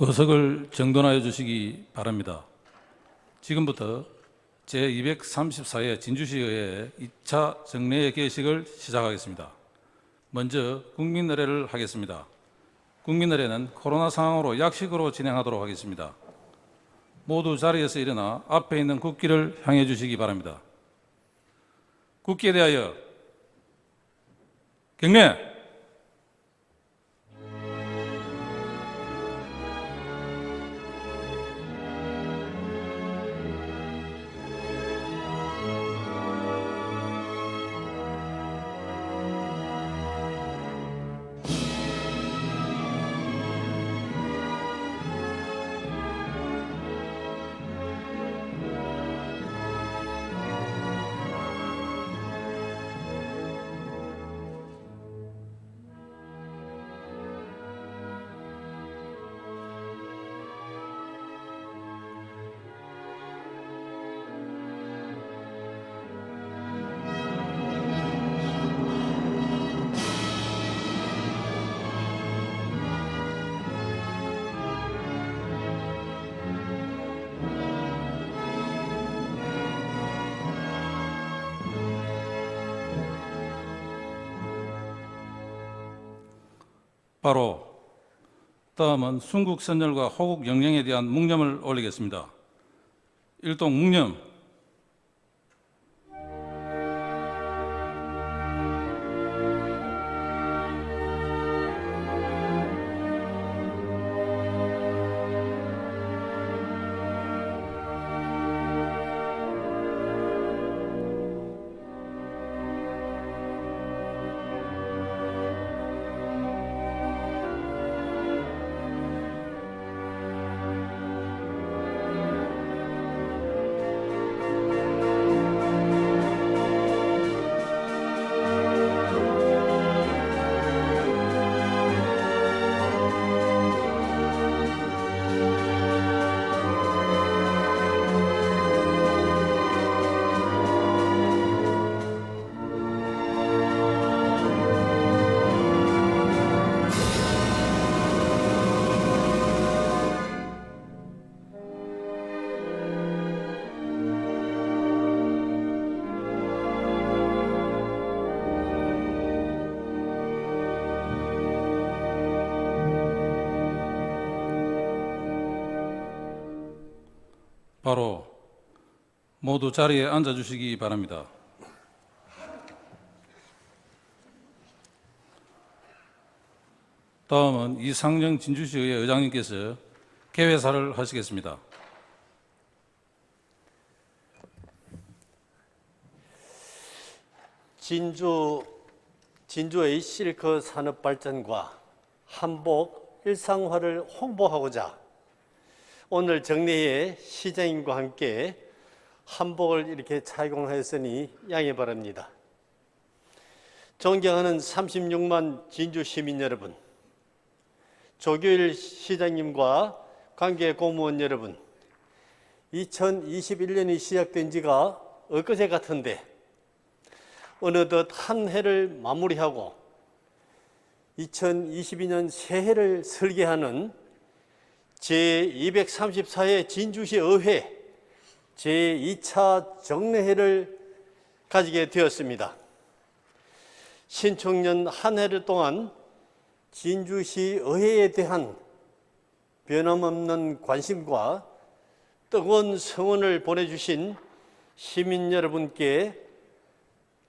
의석을 정돈하여 주시기 바랍니다. 지금부터 제234회 진주시의회 2차 정례 개식을 시작하겠습니다. 먼저 국민의례를 하겠습니다. 국민의례는 코로나 상황으로 약식으로 진행하도록 하겠습니다. 모두 자리에서 일어나 앞에 있는 국기를 향해 주시기 바랍니다. 국기에 대하여 경례! 바로 다음은 순국 선열과 호국 영령에 대한 묵념을 올리겠습니다. 일동 묵념. 바로 모두 자리에 앉아 주시기 바랍니다. 다음은 이상영 진주시의회 의장님께서 개회사를 하시겠습니다. 진주의 실크 산업 발전과 한복 일상화를 홍보하고자 오늘 정례에 시장님과 함께 한복을 이렇게 착용하였으니 양해 바랍니다. 존경하는 36만 진주 시민 여러분, 조규일 시장님과 관계 공무원 여러분, 2021년이 시작된 지가 엊그제 같은데 어느덧 한 해를 마무리하고 2022년 새해를 설계하는 제234회 진주시 의회 제2차 정례회를 가지게 되었습니다. 신축년 한 해를 동안 진주시 의회에 대한 변함없는 관심과 뜨거운 성원을 보내주신 시민 여러분께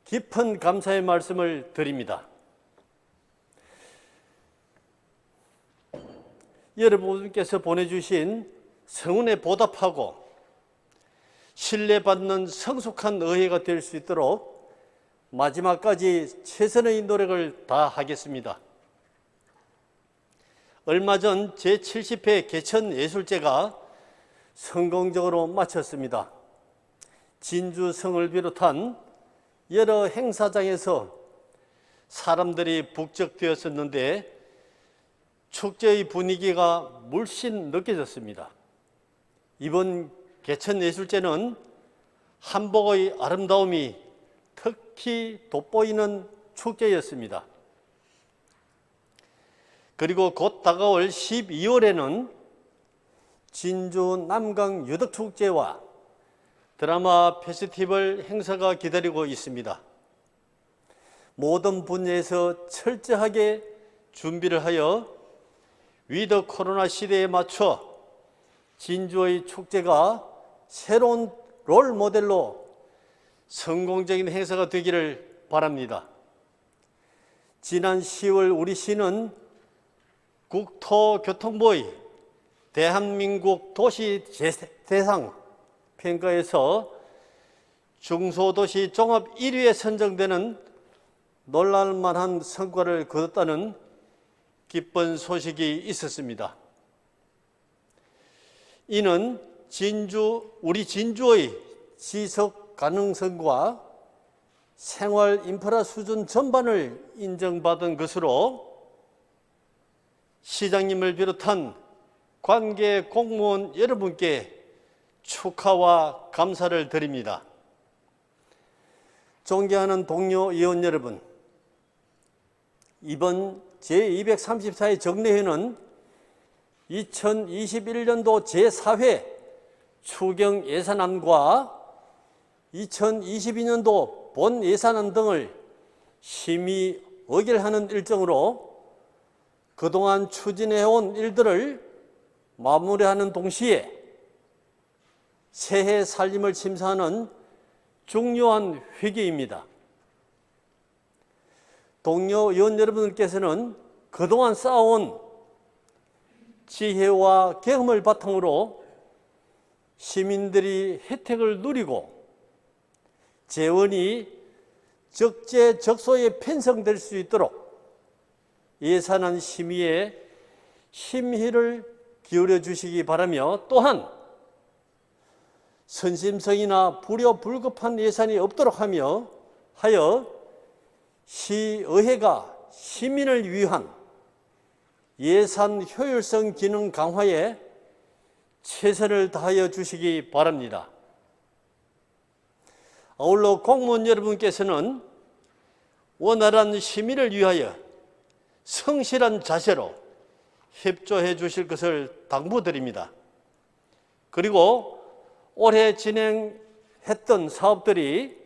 깊은 감사의 말씀을 드립니다. 여러분께서 보내주신 성원에 보답하고 신뢰받는 성숙한 의회가 될 수 있도록 마지막까지 최선의 노력을 다하겠습니다. 얼마 전 제70회 개천예술제가 성공적으로 마쳤습니다. 진주성을 비롯한 여러 행사장에서 사람들이 북적되었었는데 축제의 분위기가 물씬 느껴졌습니다. 이번 개천예술제는 한복의 아름다움이 특히 돋보이는 축제였습니다. 그리고 곧 다가올 12월에는 진주 남강 유덕축제와 드라마 페스티벌 행사가 기다리고 있습니다. 모든 분야에서 철저하게 준비를 하여 위드 코로나 시대에 맞춰 진주의 축제가 새로운 롤 모델로 성공적인 행사가 되기를 바랍니다. 지난 10월 우리 시는 국토교통부의 대한민국 도시 대상 평가에서 중소도시 종합 1위에 선정되는 놀랄만한 성과를 거뒀다는 기쁜 소식이 있었습니다. 이는 우리 진주의 지속 가능성과 생활 인프라 수준 전반을 인정받은 것으로 시장님을 비롯한 관계 공무원 여러분께 축하와 감사를 드립니다. 존경하는 동료 의원 여러분, 이번 제234회 정례회는 2021년도 제4회 추경 예산안과 2022년도 본 예산안 등을 심의 의결하는 일정으로 그동안 추진해온 일들을 마무리하는 동시에 새해 살림을 심사하는 중요한 회기입니다. 동료 의원 여러분들께서는 그동안 쌓아온 지혜와 경험을 바탕으로 시민들이 혜택을 누리고 재원이 적재적소에 편성될 수 있도록 예산안 심의에 심의를 기울여 주시기 바라며, 또한 선심성이나 불효불급한 예산이 없도록 하여 시의회가 시민을 위한 예산 효율성 기능 강화에 최선을 다하여 주시기 바랍니다. 아울러 공무원 여러분께서는 원활한 시민을 위하여 성실한 자세로 협조해 주실 것을 당부드립니다. 그리고 올해 진행했던 사업들이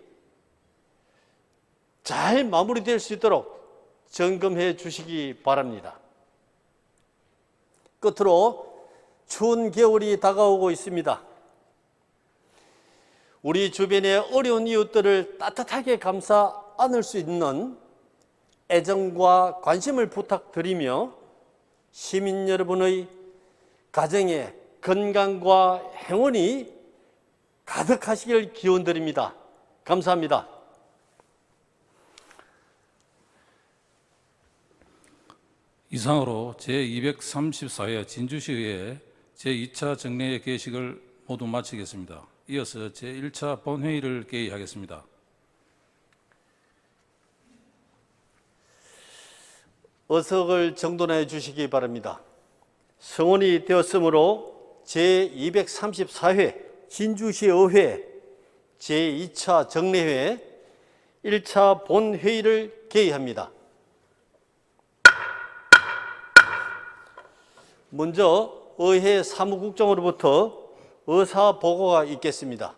잘 마무리될 수 있도록 점검해 주시기 바랍니다. 끝으로 추운 겨울이 다가오고 있습니다. 우리 주변의 어려운 이웃들을 따뜻하게 감싸 안을 수 있는 애정과 관심을 부탁드리며 시민 여러분의 가정에 건강과 행운이 가득하시길 기원드립니다. 감사합니다. 이상으로 제234회 진주시의회 제2차 정례회 개식을 모두 마치겠습니다. 이어서 제1차 본회의를 개의하겠습니다. 의석을 정돈해 주시기 바랍니다. 성원이 되었으므로 제234회 진주시의회 제2차 정례회 1차 본회의를 개의합니다. 먼저 의회 사무국장으로부터 의사 보고가 있겠습니다.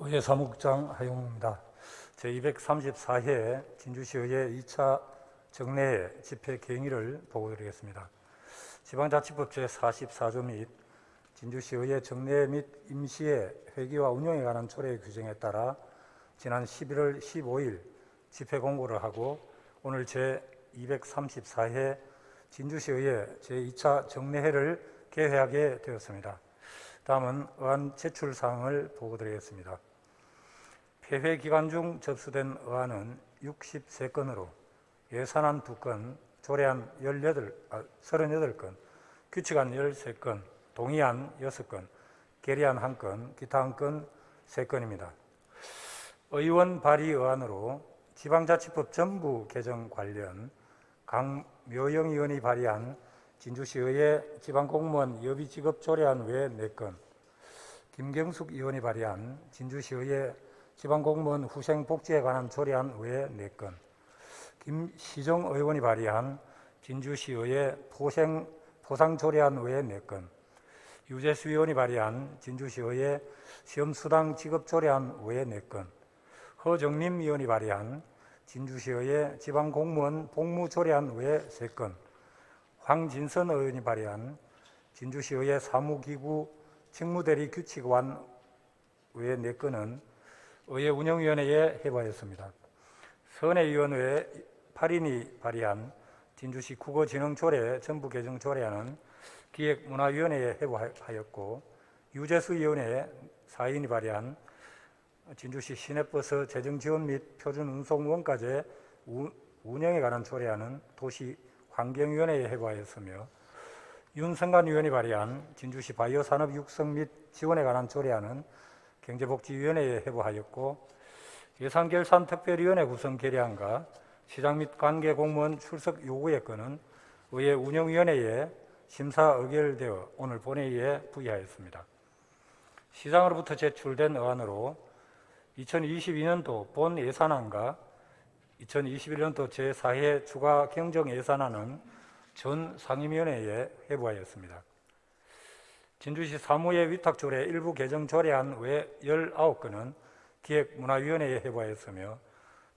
의회 사무국장 하용우입니다. 제234회 진주시의회 2차 정례회 집회 개의를 보고드리겠습니다. 지방자치법 제44조 및 진주시의회 정례회 및 임시회 회기와 운영에 관한 조례의 규정에 따라 지난 11월 15일 집회 공고를 하고 오늘 제234회 진주시의회 제2차 정례회를 개회하게 되었습니다. 다음은 의안 제출 사항을 보고드리겠습니다. 폐회 기간 중 접수된 의안은 63건으로 예산안 2건, 조례안 38건, 규칙안 13건, 동의안 6건, 결의안 1건, 기타 1건 3건입니다. 의원 발의안으로 지방자치법 전부 개정 관련 강묘영 의원이 발의한 진주시의회 지방공무원 여비지급조례안 외 4건, 김경숙 의원이 발의한 진주시의회 지방공무원 후생복지에 관한 조례안 외 4건, 김시정 의원이 발의한 진주시의회 포상조례안 외 4건, 유재수 의원이 발의한 진주시의회 시험수당 지급조례안 외 4건, 허정림 의원이 발의한 진주시의회 지방공무원 복무조례안 외 3건, 황진선 의원이 발의한 진주시의회 사무기구 직무대리 규칙안 외 4건은 의회 운영위원회에 해부하였습니다. 선외위원회 8인이 발의한 진주시 국어진흥조례 전부 개정 조례안은 기획문화위원회에 해부하였고, 유재수 위원회 4인이 발의한 진주시 시내버스 재정지원 및 표준운송 원가제 운영에 관한 조례안은 도시환경위원회에 해부하였으며, 윤성관 위원이 발의한 진주시 바이오산업 육성 및 지원에 관한 조례안은 경제복지위원회에 해부하였고, 예산결산특별위원회 구성 결의안과 시장 및 관계공무원 출석 요구의 건은 의회 운영위원회에 심사 의결되어 오늘 본회의에 부의하였습니다. 시장으로부터 제출된 의안으로 2022년도 본 예산안과 2021년도 제4회 추가 경정 예산안은 전 상임위원회에 해부하였습니다. 진주시 사무의 위탁조례 일부 개정 조례안 외 19건은 기획문화위원회에 해부하였으며,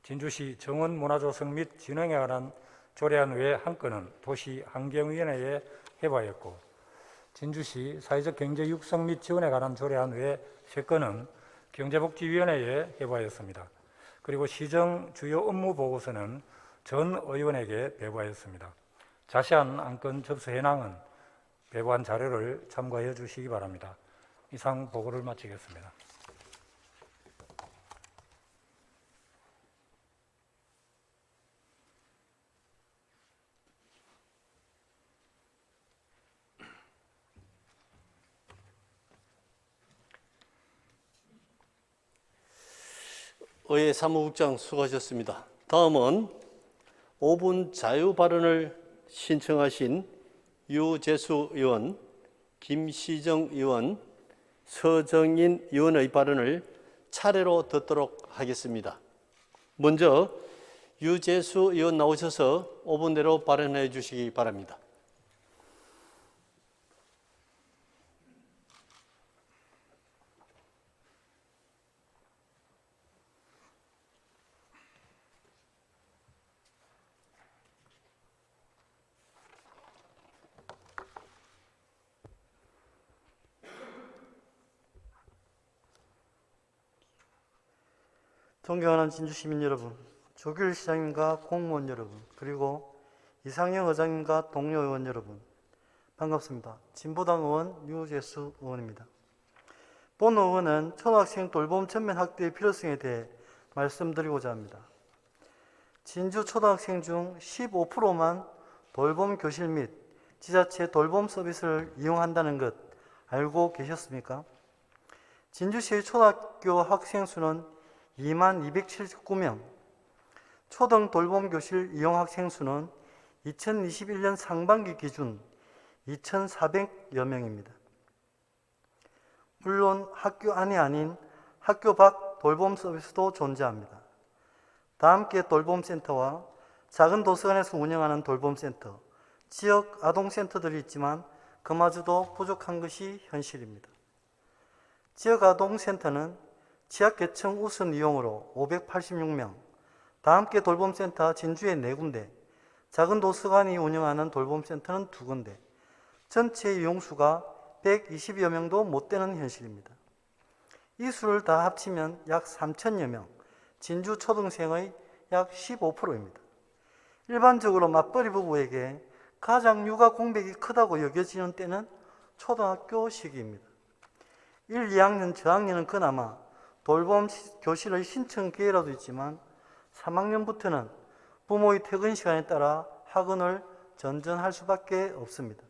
진주시 정원문화조성 및 진흥에 관한 조례안 외 1건은 도시환경위원회에 해부하였고, 진주시 사회적 경제 육성 및 지원에 관한 조례안 외 3건은 경제복지위원회에 해부하였습니다. 그리고 시정 주요 업무 보고서는 전 의원에게 배부하였습니다. 자세한 안건 접수 현황은 배부한 자료를 참고해 주시기 바랍니다. 이상 보고를 마치겠습니다. 의회 사무국장 수고하셨습니다. 다음은 5분 자유 발언을 신청하신 유재수 의원, 김시정 의원, 서정인 의원의 발언을 차례로 듣도록 하겠습니다. 먼저 유재수 의원 나오셔서 5분 내로 발언해 주시기 바랍니다. 존경하는 진주시민 여러분, 조규일 시장님과 공무원 여러분, 그리고 이상영 의장님과 동료 의원 여러분, 반갑습니다. 진보당 의원 유재수 의원입니다. 본 의원은 초등학생 돌봄 전면 확대의 필요성에 대해 말씀드리고자 합니다. 진주 초등학생 중 15%만 돌봄 교실 및 지자체 돌봄 서비스를 이용한다는 것 알고 계셨습니까? 진주시의 초등학교 학생 수는 22,279명, 초등 돌봄 교실 이용 학생 수는 2021년 상반기 기준 2,400여 명입니다. 물론 학교 안이 아닌 학교 밖 돌봄 서비스도 존재합니다. 다함께 돌봄센터와 작은 도서관에서 운영하는 돌봄센터, 지역 아동센터들이 있지만 그마저도 부족한 것이 현실입니다. 지역 아동센터는 취약계층 우선 이용으로 586명, 다함께 돌봄센터 진주에 4군데, 작은 도서관이 운영하는 돌봄센터는 2군데, 전체 이용수가 120여 명도 못 되는 현실입니다. 이 수를 다 합치면 약 3,000여 명, 진주 초등생의 약 15%입니다. 일반적으로 맞벌이 부부에게 가장 육아 공백이 크다고 여겨지는 때는 초등학교 시기입니다. 1, 2학년, 저학년은 그나마 돌봄 교실의 신청 기회라도 있지만 3학년부터는 부모의 퇴근 시간에 따라 학원을 전전할 수밖에 없습니다.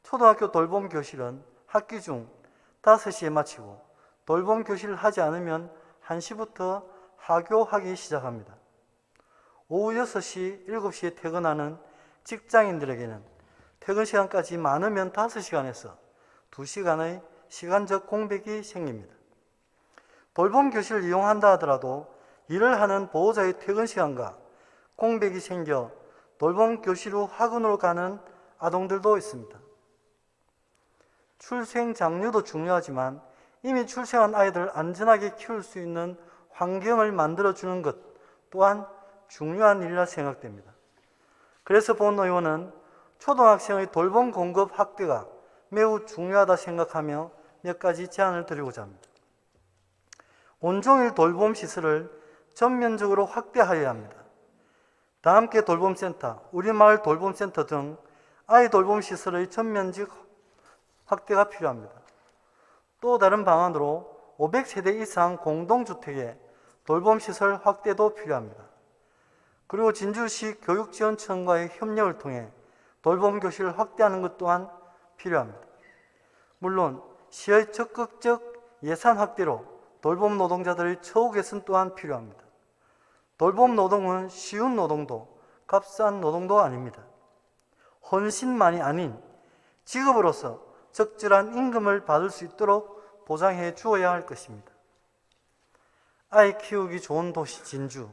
초등학교 돌봄 교실은 학기 중 5시에 마치고 돌봄 교실을 하지 않으면 1시부터 하교하기 시작합니다. 오후 6시, 7시에 퇴근하는 직장인들에게는 퇴근 시간까지 많으면 5시간에서 2시간의 시간적 공백이 생깁니다. 돌봄 교실을 이용한다 하더라도 일을 하는 보호자의 퇴근 시간과 공백이 생겨 돌봄 교실 후 학원으로 가는 아동들도 있습니다. 출생 장려도 중요하지만 이미 출생한 아이들을 안전하게 키울 수 있는 환경을 만들어주는 것 또한 중요한 일이라 생각됩니다. 그래서 본 의원은 초등학생의 돌봄 공급 확대가 매우 중요하다 생각하며 몇 가지 제안을 드리고자 합니다. 온종일 돌봄 시설을 전면적으로 확대하여야 합니다. 다함께 돌봄센터, 우리마을 돌봄센터 등 아이 돌봄 시설의 전면적 확대가 필요합니다. 또 다른 방안으로 500세대 이상 공동주택의 돌봄시설 확대도 필요합니다. 그리고 진주시 교육지원청과의 협력을 통해 돌봄교실을 확대하는 것 또한 필요합니다. 물론 시의 적극적 예산 확대로 돌봄 노동자들의 처우 개선 또한 필요합니다. 돌봄 노동은 쉬운 노동도 값싼 노동도 아닙니다. 헌신만이 아닌 직업으로서 적절한 임금을 받을 수 있도록 보장해 주어야 할 것입니다. 아이 키우기 좋은 도시 진주,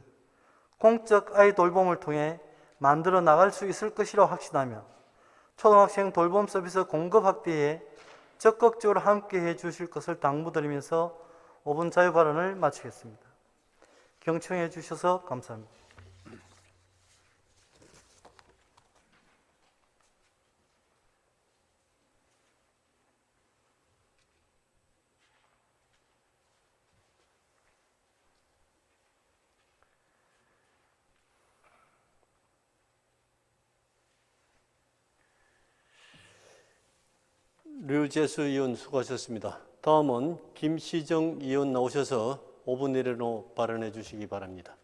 공적 아이 돌봄을 통해 만들어 나갈 수 있을 것이라 확신하며 초등학생 돌봄 서비스 공급 확대에 적극적으로 함께해 주실 것을 당부드리면서 5분 자유 발언을 마치겠습니다. 경청해 주셔서 감사합니다. 류재수 의원 수고하셨습니다. 다음은 김시정 의원 나오셔서 5분 내로 발언해 주시기 바랍니다.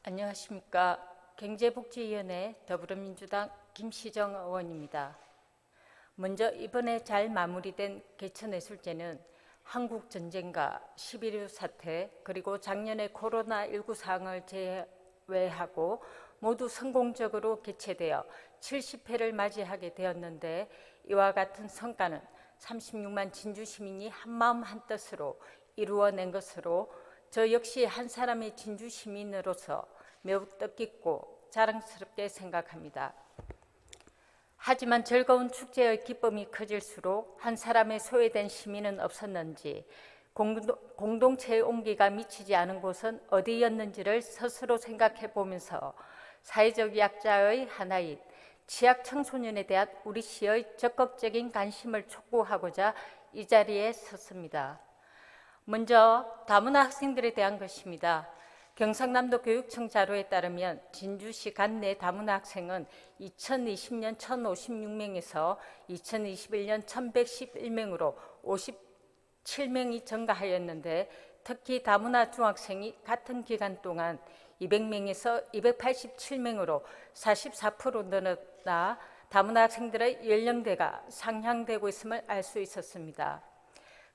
안녕하십니까. 경제복지위원회 더불어민주당 김시정 의원입니다. 먼저 이번에 잘 마무리된 개천예술제는 한국전쟁과 11.15 사태 그리고 작년의 코로나19 상황을 제외하고 모두 성공적으로 개최되어 70회를 맞이하게 되었는데 이와 같은 성과는 36만 진주시민이 한마음 한뜻으로 이루어낸 것으로 저 역시 한 사람의 진주시민으로서 매우 뜻깊고 자랑스럽게 생각합니다. 하지만 즐거운 축제의 기쁨이 커질수록 한 사람의 소외된 시민은 없었는지 공동체의 온기가 미치지 않은 곳은 어디였는지를 스스로 생각해 보면서 사회적 약자의 하나인 취약 청소년에 대한 우리 시의 적극적인 관심을 촉구하고자 이 자리에 섰습니다. 먼저 다문화 학생들에 대한 것입니다. 경상남도 교육청 자료에 따르면 진주시 관내 다문화 학생은 2020년 1,056명에서 2021년 1,111명으로 57명이 증가하였는데 특히 다문화 중학생이 같은 기간 동안 200명에서 287명으로 44% 늘어나 다문화 학생들의 연령대가 상향되고 있음을 알 수 있었습니다.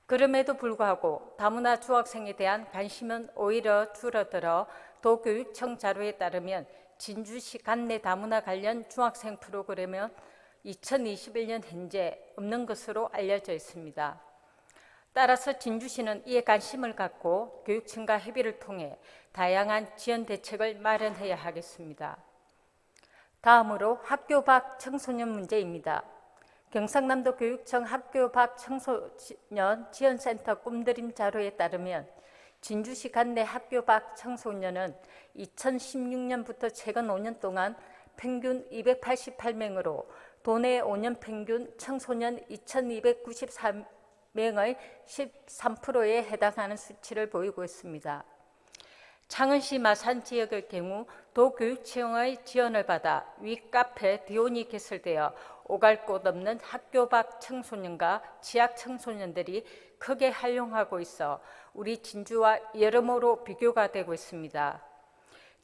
그럼에도 불구하고 다문화 중학생에 대한 관심은 오히려 줄어들어 도교육청 자료에 따르면 진주시 관내 다문화 관련 중학생 프로그램은 2021년 현재 없는 것으로 알려져 있습니다. 따라서 진주시는 이에 관심을 갖고 교육청과 협의를 통해 다양한 지원 대책을 마련해야 하겠습니다. 다음으로 학교 밖 청소년 문제입니다. 경상남도 교육청 학교 밖 청소년 지원센터 꿈드림 자료에 따르면 진주시 관내 학교 밖 청소년은 2016년부터 최근 5년 동안 평균 288명으로 도내 5년 평균 청소년 2294명의 13%에 해당하는 수치를 보이고 있습니다. 창원시 마산 지역의 경우 도교육청의 지원을 받아 위 카페 디온이 개설되어 오갈 곳 없는 학교 밖 청소년과 지학 청소년들이 크게 활용하고 있어 우리 진주와 여러모로 비교가 되고 있습니다.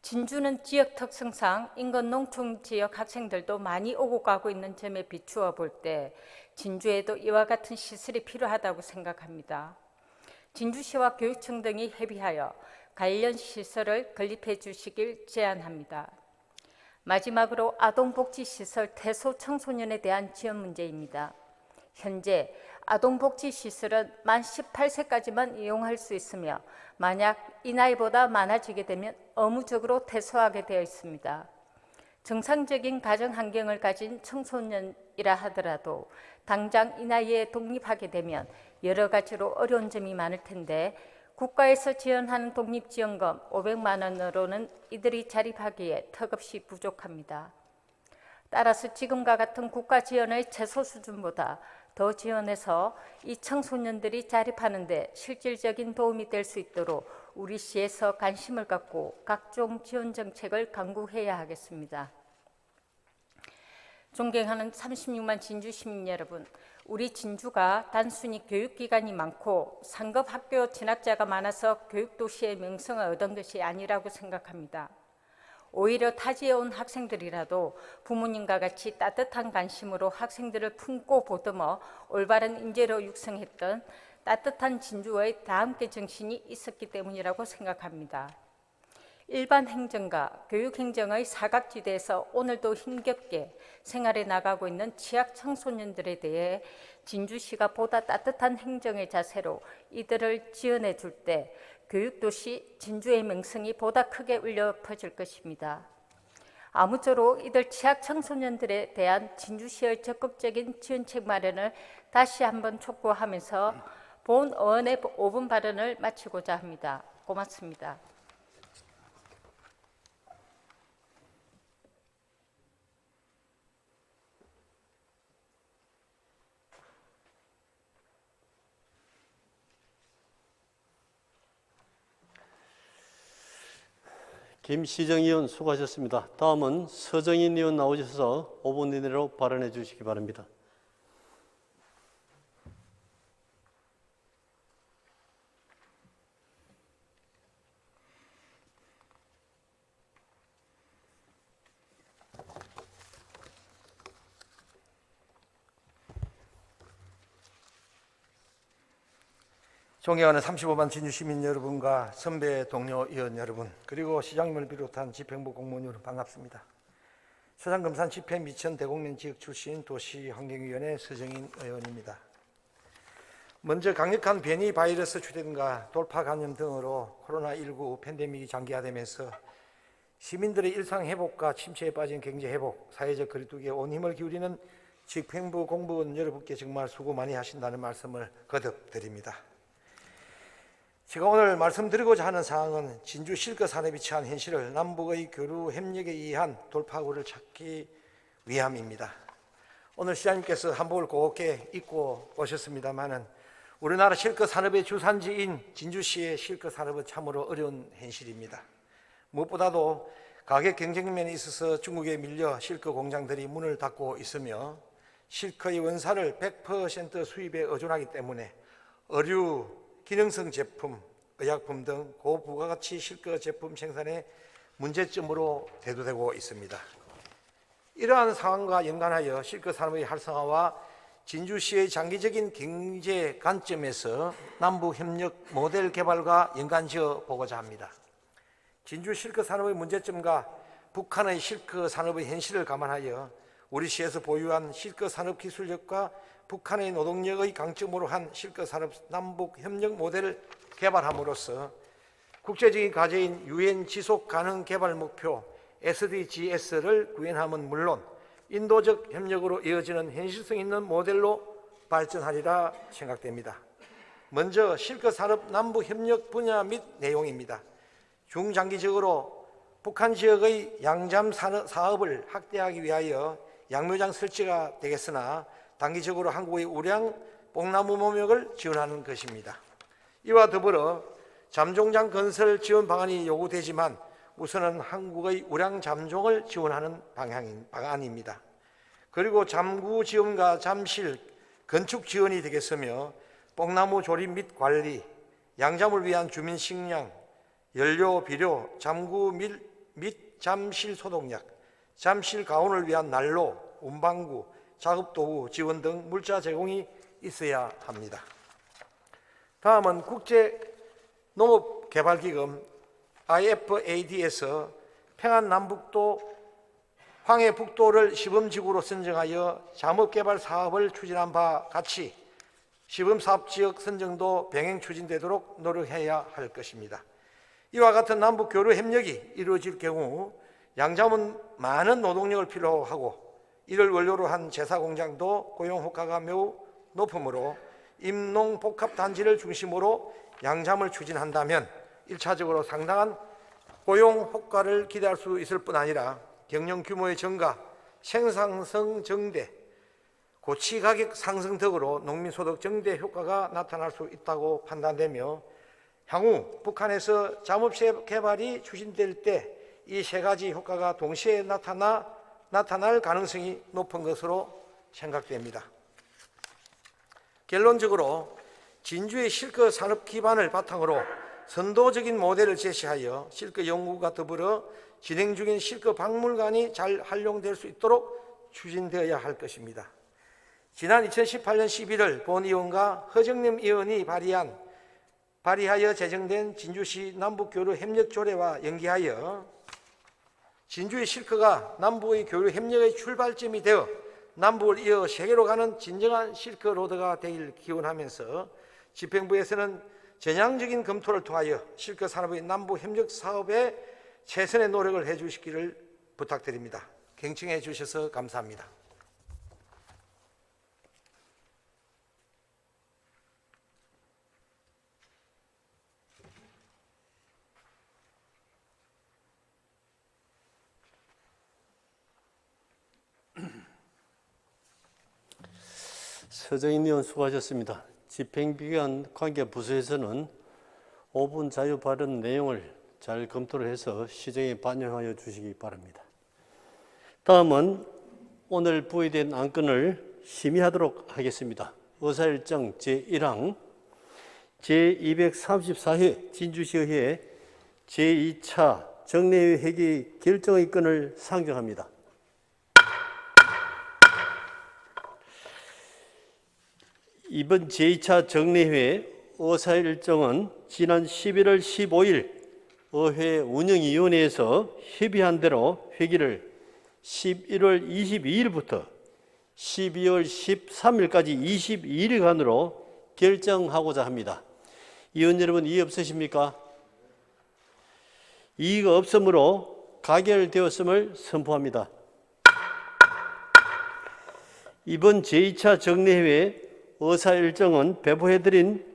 진주는 지역 특성상 인근 농촌 지역 학생들도 많이 오고 가고 있는 점에 비추어 볼 때 진주에도 이와 같은 시설이 필요하다고 생각합니다. 진주시와 교육청 등이 협의하여 관련 시설을 건립해 주시길 제안합니다. 마지막으로 아동복지시설 퇴소 청소년에 대한 지원 문제입니다. 현재 아동복지시설은 만 18세까지만 이용할 수 있으며 만약 이 나이보다 많아지게 되면 의무적으로 퇴소하게 되어 있습니다. 정상적인 가정 환경을 가진 청소년이라 하더라도 당장 이 나이에 독립하게 되면 여러 가지로 어려운 점이 많을 텐데 국가에서 지원하는 독립지원금 500만 원으로는 이들이 자립하기에 턱없이 부족합니다. 따라서 지금과 같은 국가 지원의 최소 수준보다 더 지원해서 이 청소년들이 자립하는 데 실질적인 도움이 될 수 있도록 우리 시에서 관심을 갖고 각종 지원 정책을 강구해야 하겠습니다. 존경하는 36만 진주 시민 여러분, 우리 진주가 단순히 교육기관이 많고 상급 학교 진학자가 많아서 교육도시의 명성을 얻은 것이 아니라고 생각합니다. 오히려 타지에 온 학생들이라도 부모님과 같이 따뜻한 관심으로 학생들을 품고 보듬어 올바른 인재로 육성했던 따뜻한 진주의 다함께 정신이 있었기 때문이라고 생각합니다. 일반 행정과 교육 행정의 사각지대에서 오늘도 힘겹게 생활해 나가고 있는 취약 청소년들에 대해 진주시가 보다 따뜻한 행정의 자세로 이들을 지원해 줄 때 교육도시 진주의 명성이 보다 크게 울려 퍼질 것입니다. 아무쪼록 이들 취약 청소년들에 대한 진주시의 적극적인 지원책 마련을 다시 한번 촉구하면서 본 의원의 5분 발언을 마치고자 합니다. 고맙습니다. 김시정 의원 수고하셨습니다. 다음은 서정인 의원 나오셔서 5분 이내로 발언해 주시기 바랍니다. 존경하는 35만 진주 시민 여러분과 선배 동료 의원 여러분, 그리고 시장님을 비롯한 집행부 공무원 여러분 반갑습니다. 소장금산 집행 미천 대곡면 지역 출신 도시환경위원회 서정인 의원입니다. 먼저 강력한 변이 바이러스 출현과 돌파 감염 등으로 코로나19 팬데믹이 장기화되면서 시민들의 일상 회복과 침체에 빠진 경제 회복, 사회적 거리두기에 온 힘을 기울이는 집행부 공무원 여러분께 정말 수고 많이 하신다는 말씀을 거듭 드립니다. 제가 오늘 말씀드리고자 하는 사항은 진주 실크 산업이 처한 현실을 남북의 교류 협력에 의한 돌파구를 찾기 위함입니다. 오늘 시장님께서 한복을 곱게 입고 오셨습니다마는 우리나라 실크 산업의 주산지인 진주시의 실크 산업은 참으로 어려운 현실입니다. 무엇보다도 가격 경쟁 면에 있어서 중국에 밀려 실크 공장들이 문을 닫고 있으며 실크의 원사를 100% 수입에 의존하기 때문에 의류, 기능성 제품, 의약품 등 고부가가치 실크 제품 생산의 문제점으로 대두되고 있습니다. 이러한 상황과 연관하여 실크 산업의 활성화와 진주시의 장기적인 경제 관점에서 남북 협력 모델 개발과 연관지어 보고자 합니다. 진주 실크 산업의 문제점과 북한의 실크 산업의 현실을 감안하여 우리 시에서 보유한 실크 산업 기술력과 북한의 노동력의 강점으로 한 실크 산업 남북 협력 모델을 개발함으로써 국제적인 과제인 유엔 지속 가능 개발 목표 SDGs를 구현함은 물론 인도적 협력으로 이어지는 현실성 있는 모델로 발전하리라 생각됩니다. 먼저 실크 산업 남북 협력 분야 및 내용입니다. 중장기적으로 북한 지역의 양잠 사업을 확대하기 위하여 양묘장 설치가 되겠으나 단기적으로 한국의 우량 뽕나무 모목을 지원하는 것입니다. 이와 더불어 잠종장 건설 지원 방안이 요구되지만 우선은 한국의 우량 잠종을 지원하는 방안입니다. 그리고 잠구 지원과 잠실 건축 지원이 되겠으며 뽕나무 조립 및 관리, 양잠을 위한 주민 식량, 연료, 비료, 잠구 및 잠실 소독약, 잠실 가온을 위한 난로, 운반구, 작업도구 지원 등 물자 제공이 있어야 합니다. 다음은 국제농업개발기금 IFAD에서 평안남북도 황해북도를 시범지구로 선정하여 잠업개발 사업을 추진한 바 같이 시범사업지역 선정도 병행 추진되도록 노력해야 할 것입니다. 이와 같은 남북교류 협력이 이루어질 경우 양잠은 많은 노동력을 필요로 하고 이를 원료로 한 제사공장도 고용 효과가 매우 높으므로 임농복합단지를 중심으로 양잠을 추진한다면 1차적으로 상당한 고용 효과를 기대할 수 있을 뿐 아니라 경영 규모의 증가, 생산성 증대, 고치가격 상승 등으로 농민소득 증대 효과가 나타날 수 있다고 판단되며 향후 북한에서 잠업체 개발이 추진될 때 이 세 가지 효과가 동시에 나타날 가능성이 높은 것으로 생각됩니다. 결론적으로 진주의 실크 산업 기반을 바탕으로 선도적인 모델을 제시하여 실크 연구가 더불어 진행 중인 실크 박물관이 잘 활용될 수 있도록 추진되어야 할 것입니다. 지난 2018년 11월 본 의원과 허정림 의원이 발의하여 제정된 진주시 남북교류 협력조례와 연계하여 진주의 실크가 남북의 교류 협력의 출발점이 되어 남북을 이어 세계로 가는 진정한 실크로드가 되길 기원하면서 집행부에서는 전향적인 검토를 통하여 실크 산업의 남북 협력 사업에 최선의 노력을 해주시기를 부탁드립니다. 경청해 주셔서 감사합니다. 서정인 의원 수고하셨습니다. 집행기관 관계 부서에서는 5분 자유 발언 내용을 잘 검토를 해서 시정에 반영하여 주시기 바랍니다. 다음은 오늘 부의된 안건을 심의하도록 하겠습니다. 의사일정 제1항 제234회 진주시의회 제2차 정례회 회기 결정의건을 상정합니다. 이번 제2차 정례회 의사일정은 지난 11월 15일 의회 운영위원회에서 협의한 대로 회기를 11월 22일부터 12월 13일까지 22일간으로 결정하고자 합니다. 의원 여러분, 이의 없으십니까? 이의가 없으므로 가결되었음을 선포합니다. 이번 제2차 정례회 의사일정은 배포해드린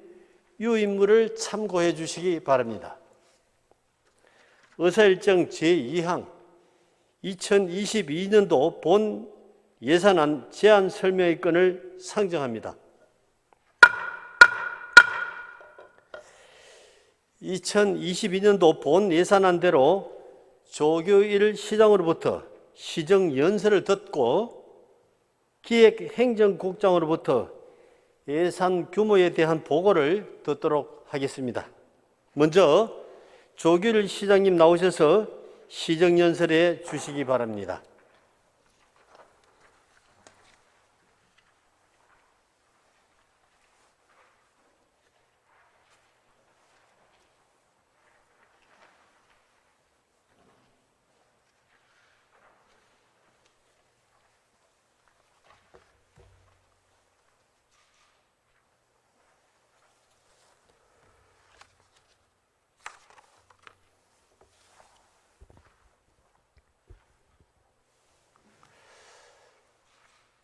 유인물을 참고해 주시기 바랍니다. 의사일정 제2항 2022년도 본 예산안 제안 설명의 건을 상정합니다. 2022년도 본 예산안대로 조교일 시장으로부터 시정연설을 듣고 기획행정국장으로부터 예산 규모에 대한 보고를 듣도록 하겠습니다. 먼저 조규일 시장님 나오셔서 시정연설해 주시기 바랍니다.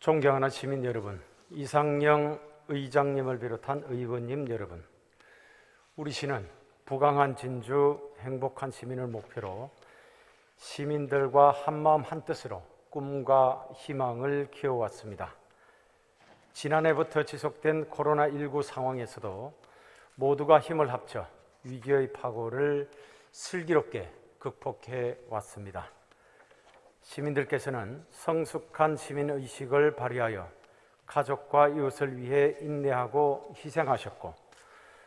존경하는 시민 여러분, 이상영 의장님을 비롯한 의원님 여러분, 우리 시는 부강한 진주, 행복한 시민을 목표로 시민들과 한마음 한뜻으로 꿈과 희망을 키워왔습니다. 지난해부터 지속된 코로나19 상황에서도 모두가 힘을 합쳐 위기의 파고를 슬기롭게 극복해 왔습니다. 시민들께서는 성숙한 시민의식을 발휘하여 가족과 이웃을 위해 인내하고 희생하셨고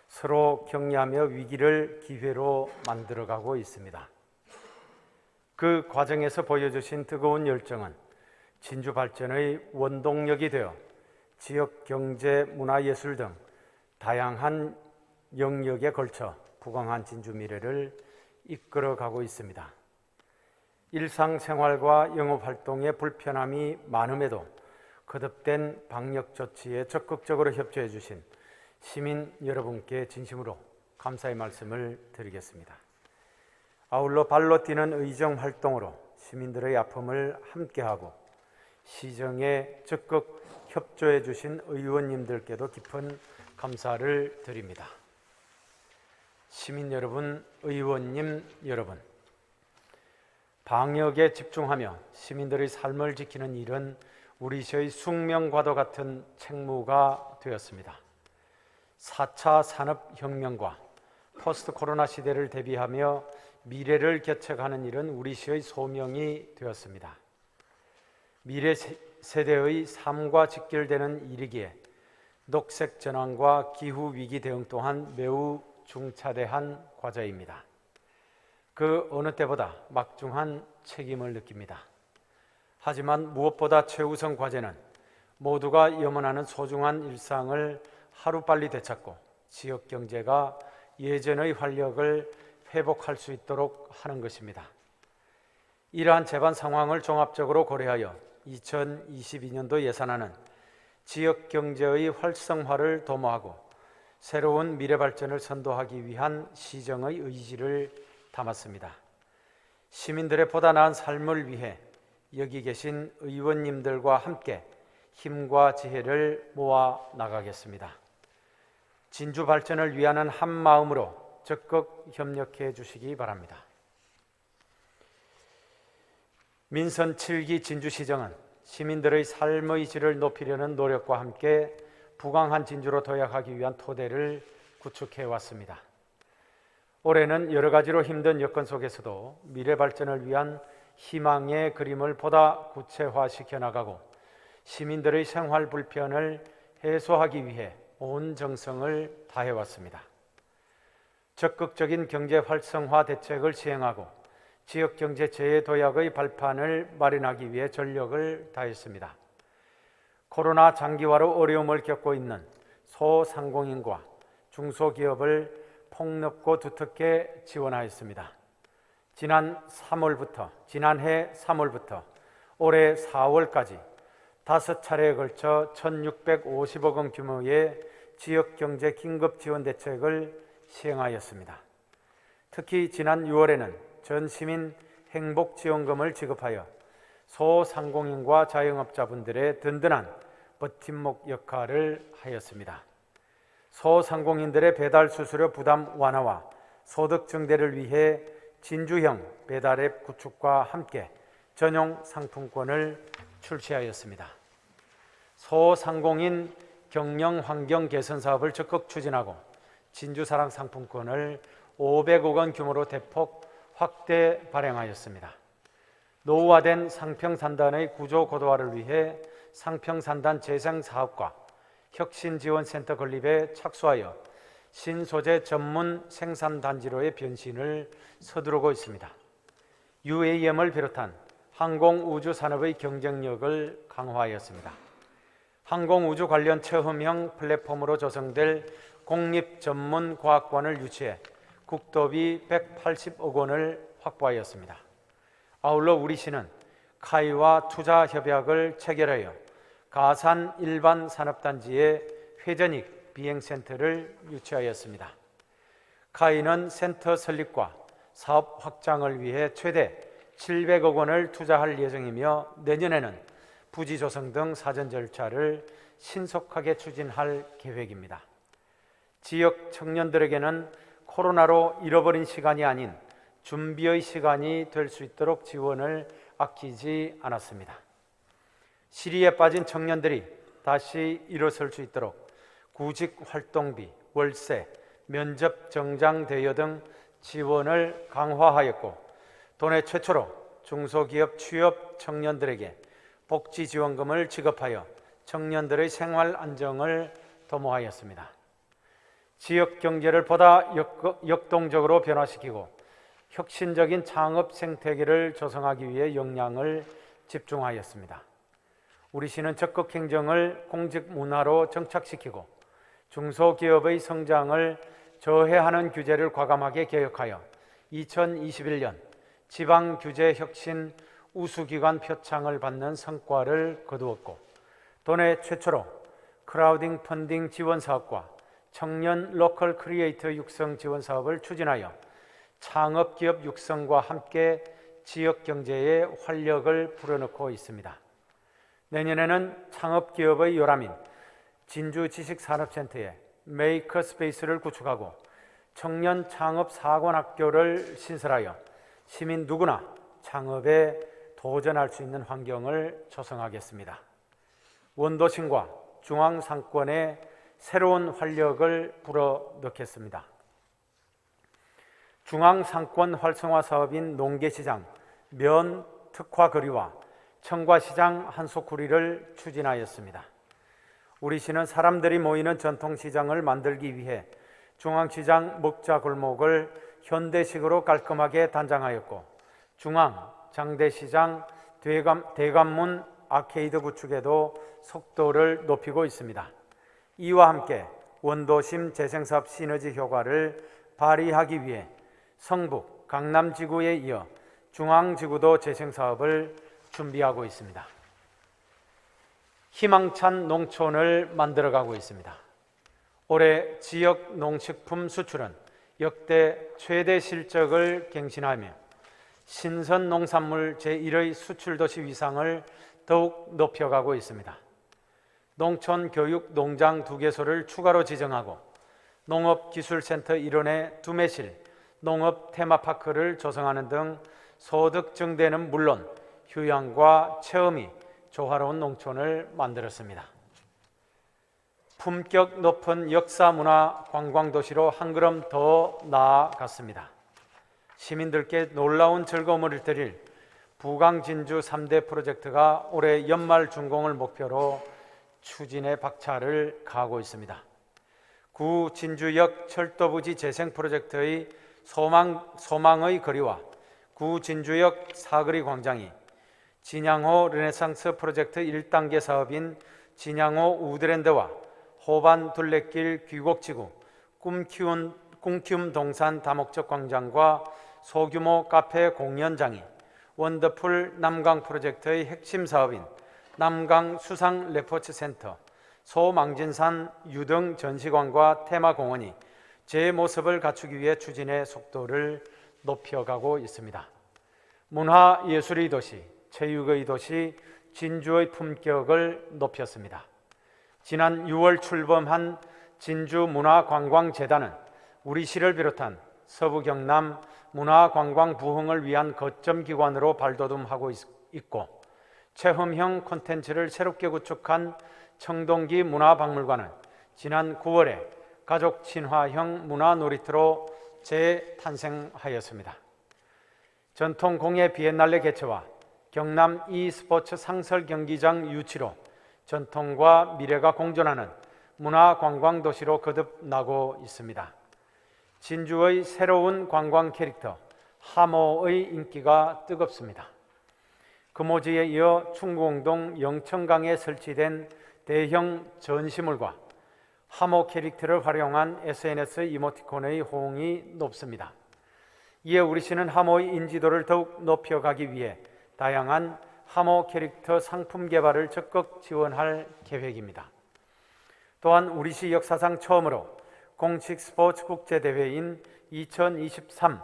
서로 격려하며 위기를 기회로 만들어가고 있습니다. 그 과정에서 보여주신 뜨거운 열정은 진주 발전의 원동력이 되어 지역 경제, 문화예술 등 다양한 영역에 걸쳐 부강한 진주 미래를 이끌어가고 있습니다. 일상생활과 영업활동에 불편함이 많음에도 거듭된 방역 조치에 적극적으로 협조해 주신 시민 여러분께 진심으로 감사의 말씀을 드리겠습니다. 아울러 발로 뛰는 의정 활동으로 시민들의 아픔을 함께하고 시정에 적극 협조해 주신 의원님들께도 깊은 감사를 드립니다. 시민 여러분, 의원님 여러분, 방역에 집중하며 시민들의 삶을 지키는 일은 우리 시의 숙명과도 같은 책무가 되었습니다. 4차 산업혁명과 포스트 코로나 시대를 대비하며 미래를 개척하는 일은 우리 시의 소명이 되었습니다. 미래 세대의 삶과 직결되는 일이기에 녹색 전환과 기후 위기 대응 또한 매우 중차대한 과제입니다. 그 어느 때보다 막중한 책임을 느낍니다. 하지만 무엇보다 최우선 과제는 모두가 염원하는 소중한 일상을 하루빨리 되찾고 지역 경제가 예전의 활력을 회복할 수 있도록 하는 것입니다. 이러한 재반 상황을 종합적으로 고려하여 2022년도 예산안은 지역 경제의 활성화를 도모하고 새로운 미래 발전을 선도하기 위한 시정의 의지를 담았습니다. 시민들의 보다 나은 삶을 위해 여기 계신 의원님들과 함께 힘과 지혜를 모아 나가겠습니다. 진주 발전을 위하는 한 마음으로 적극 협력해 주시기 바랍니다. 민선 7기 진주시정은 시민들의 삶의 질을 높이려는 노력과 함께 부강한 진주로 도약하기 위한 토대를 구축해 왔습니다. 올해는 여러 가지로 힘든 여건 속에서도 미래 발전을 위한 희망의 그림을 보다 구체화시켜 나가고 시민들의 생활 불편을 해소하기 위해 온 정성을 다해왔습니다. 적극적인 경제 활성화 대책을 시행하고 지역 경제 재도약의 발판을 마련하기 위해 전력을 다했습니다. 코로나 장기화로 어려움을 겪고 있는 소상공인과 중소기업을 폭넓고 두텁게 지원하였습니다. 지난해 3월부터 올해 4월까지 5차례에 걸쳐 1,650억 원 규모의 지역경제 긴급지원 대책을 시행하였습니다. 특히 지난 6월에는 전 시민 행복지원금을 지급하여 소상공인과 자영업자분들의 든든한 버팀목 역할을 하였습니다. 소상공인들의 배달 수수료 부담 완화와 소득 증대를 위해 진주형 배달앱 구축과 함께 전용 상품권을 출시하였습니다. 소상공인 경영 환경 개선 사업을 적극 추진하고 진주사랑 상품권을 500억 원 규모로 대폭 확대 발행하였습니다. 노후화된 상평산단의 구조 고도화를 위해 상평산단 재생사업과 혁신지원센터 건립에 착수하여 신소재 전문 생산단지로의 변신을 서두르고 있습니다. UAM을 비롯한 항공우주 산업의 경쟁력을 강화하였습니다. 항공우주 관련 체험형 플랫폼으로 조성될 공립전문과학관을 유치해 국도비 180억 원을 확보하였습니다. 아울러 우리 시는 카이와 투자협약을 체결하여 가산 일반 산업단지에 회전익 비행센터를 유치하였습니다. 카이는 센터 설립과 사업 확장을 위해 최대 700억 원을 투자할 예정이며 내년에는 부지 조성 등 사전 절차를 신속하게 추진할 계획입니다. 지역 청년들에게는 코로나로 잃어버린 시간이 아닌 준비의 시간이 될 수 있도록 지원을 아끼지 않았습니다. 시리에 빠진 청년들이 다시 일어설 수 있도록 구직 활동비, 월세, 면접 정장 대여 등 지원을 강화하였고 도내 최초로 중소기업 취업 청년들에게 복지지원금을 지급하여 청년들의 생활 안정을 도모하였습니다. 지역 경제를 보다 역동적으로 변화시키고 혁신적인 창업 생태계를 조성하기 위해 역량을 집중하였습니다. 우리 시는 적극 행정을 공직 문화로 정착시키고 중소기업의 성장을 저해하는 규제를 과감하게 개혁하여 2021년 지방규제혁신 우수기관 표창을 받는 성과를 거두었고, 도내 최초로 크라우딩 펀딩 지원 사업과 청년 로컬 크리에이터 육성 지원 사업을 추진하여 창업기업 육성과 함께 지역 경제에 활력을 불어넣고 있습니다. 내년에는 창업기업의 요람인 진주지식산업센터에 메이커 스페이스를 구축하고 청년 창업 사관학교를 신설하여 시민 누구나 창업에 도전할 수 있는 환경을 조성하겠습니다. 원도심과 중앙상권에 새로운 활력을 불어넣겠습니다. 중앙상권 활성화 사업인 농계시장 면 특화 거리와 청과시장 한소쿠리를 추진하였습니다. 우리 시는 사람들이 모이는 전통시장을 만들기 위해 중앙시장 먹자골목을 현대식으로 깔끔하게 단장하였고, 중앙, 장대시장, 대관문 아케이드 구축에도 속도를 높이고 있습니다. 이와 함께 원도심 재생사업 시너지 효과를 발휘하기 위해 성북, 강남지구에 이어 중앙지구도 재생사업을 준비하고 있습니다. 희망찬 농촌을 만들어가고 있습니다. 올해 지역 농식품 수출은 역대 최대 실적을 갱신하며 신선 농산물 제1의 수출도시 위상을 더욱 높여가고 있습니다. 농촌 교육 농장 2개소를 추가로 지정하고 농업기술센터 일원의 두매실, 농업 테마파크를 조성하는 등 소득 증대는 물론 휴양과 체험이 조화로운 농촌을 만들었습니다. 품격 높은 역사 문화 관광도시로 한 걸음 더 나아갔습니다. 시민들께 놀라운 즐거움을 드릴 부강진주 3대 프로젝트가 올해 연말 준공을 목표로 추진에 박차를 가하고 있습니다. 구 진주역 철도부지 재생 프로젝트의 소망의 거리와 구 진주역 사거리 광장이 진양호 르네상스 프로젝트 1단계 사업인 진양호 우드랜드와 호반 둘레길 귀곡지구 꿈키움 동산 다목적 광장과 소규모 카페 공연장이 원더풀 남강 프로젝트의 핵심 사업인 남강 수상 레포츠 센터, 소망진산 유등 전시관과 테마공원이 제 모습을 갖추기 위해 추진의 속도를 높여가고 있습니다. 문화예술의 도시, 체육의 도시, 진주의 품격을 높였습니다. 지난 6월 출범한 진주문화관광재단은 우리 시를 비롯한 서부 경남 문화관광 부흥을 위한 거점기관으로 발돋움하고 있고, 체험형 콘텐츠를 새롭게 구축한 청동기 문화박물관은 지난 9월에 가족 친화형 문화놀이터로 재탄생하였습니다. 전통 공예 비엔날레 개최와 경남 e스포츠 상설 경기장 유치로 전통과 미래가 공존하는 문화관광도시로 거듭나고 있습니다. 진주의 새로운 관광 캐릭터 하모의 인기가 뜨겁습니다. 금오지에 이어 충공동 영천강에 설치된 대형 전시물과 하모 캐릭터를 활용한 SNS 이모티콘의 호응이 높습니다. 이에 우리 시는 하모의 인지도를 더욱 높여가기 위해 다양한 하모 캐릭터 상품 개발을 적극 지원할 계획입니다. 또한 우리 시 역사상 처음으로 공식 스포츠 국제대회인 2023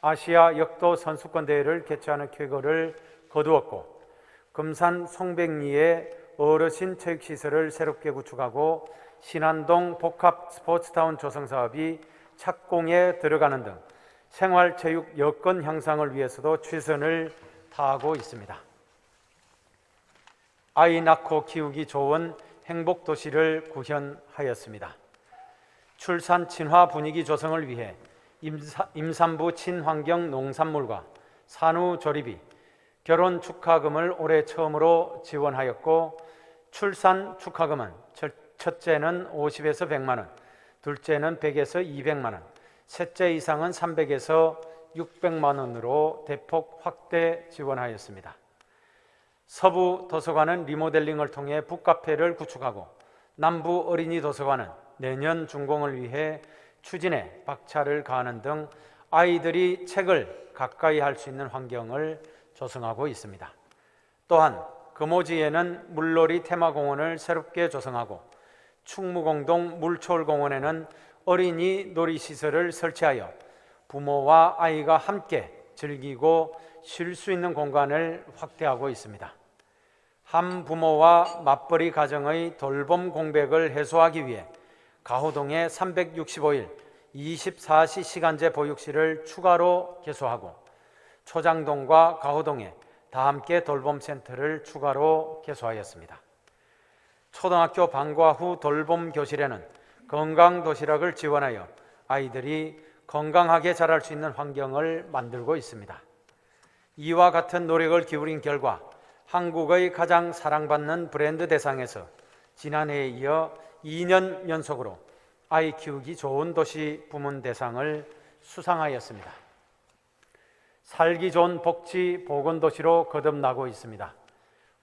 아시아 역도 선수권 대회를 개최하는 쾌거를 거두었고, 금산 송백리에 어르신 체육시설을 새롭게 구축하고 신안동 복합 스포츠타운 조성 사업이 착공에 들어가는 등 생활체육 여건 향상을 위해서도 최선을 다하고 있습니다. 아이 낳고 키우기 좋은 행복도시를 구현하였습니다. 출산 친화 분위기 조성을 위해 임산부 친환경 농산물과 산후조리비, 결혼 축하금을 올해 처음으로 지원하였고, 출산 축하금은 첫째는 50에서 100만 원, 둘째는 100에서 200만 원, 셋째 이상은 300에서 600만 원으로 대폭 확대 지원하였습니다. 서부 도서관은 리모델링을 통해 북카페를 구축하고, 남부 어린이 도서관은 내년 준공을 위해 추진에 박차를 가하는 등 아이들이 책을 가까이 할 수 있는 환경을 조성하고 있습니다. 또한 금오지에는 물놀이 테마공원을 새롭게 조성하고, 충무공동 물초울공원에는 어린이 놀이시설을 설치하여 부모와 아이가 함께 즐기고 쉴 수 있는 공간을 확대하고 있습니다. 한부모와 맞벌이 가정의 돌봄 공백을 해소하기 위해 가호동에 365일 24시 시간제 보육실을 추가로 개소하고, 초장동과 가호동에 다함께 돌봄센터를 추가로 개소하였습니다. 초등학교 방과 후 돌봄 교실에는 건강도시락을 지원하여 아이들이 건강하게 자랄 수 있는 환경을 만들고 있습니다. 이와 같은 노력을 기울인 결과 한국의 가장 사랑받는 브랜드 대상에서 지난해에 이어 2년 연속으로 아이 키우기 좋은 도시 부문 대상을 수상하였습니다. 살기 좋은 복지 보건도시로 거듭나고 있습니다.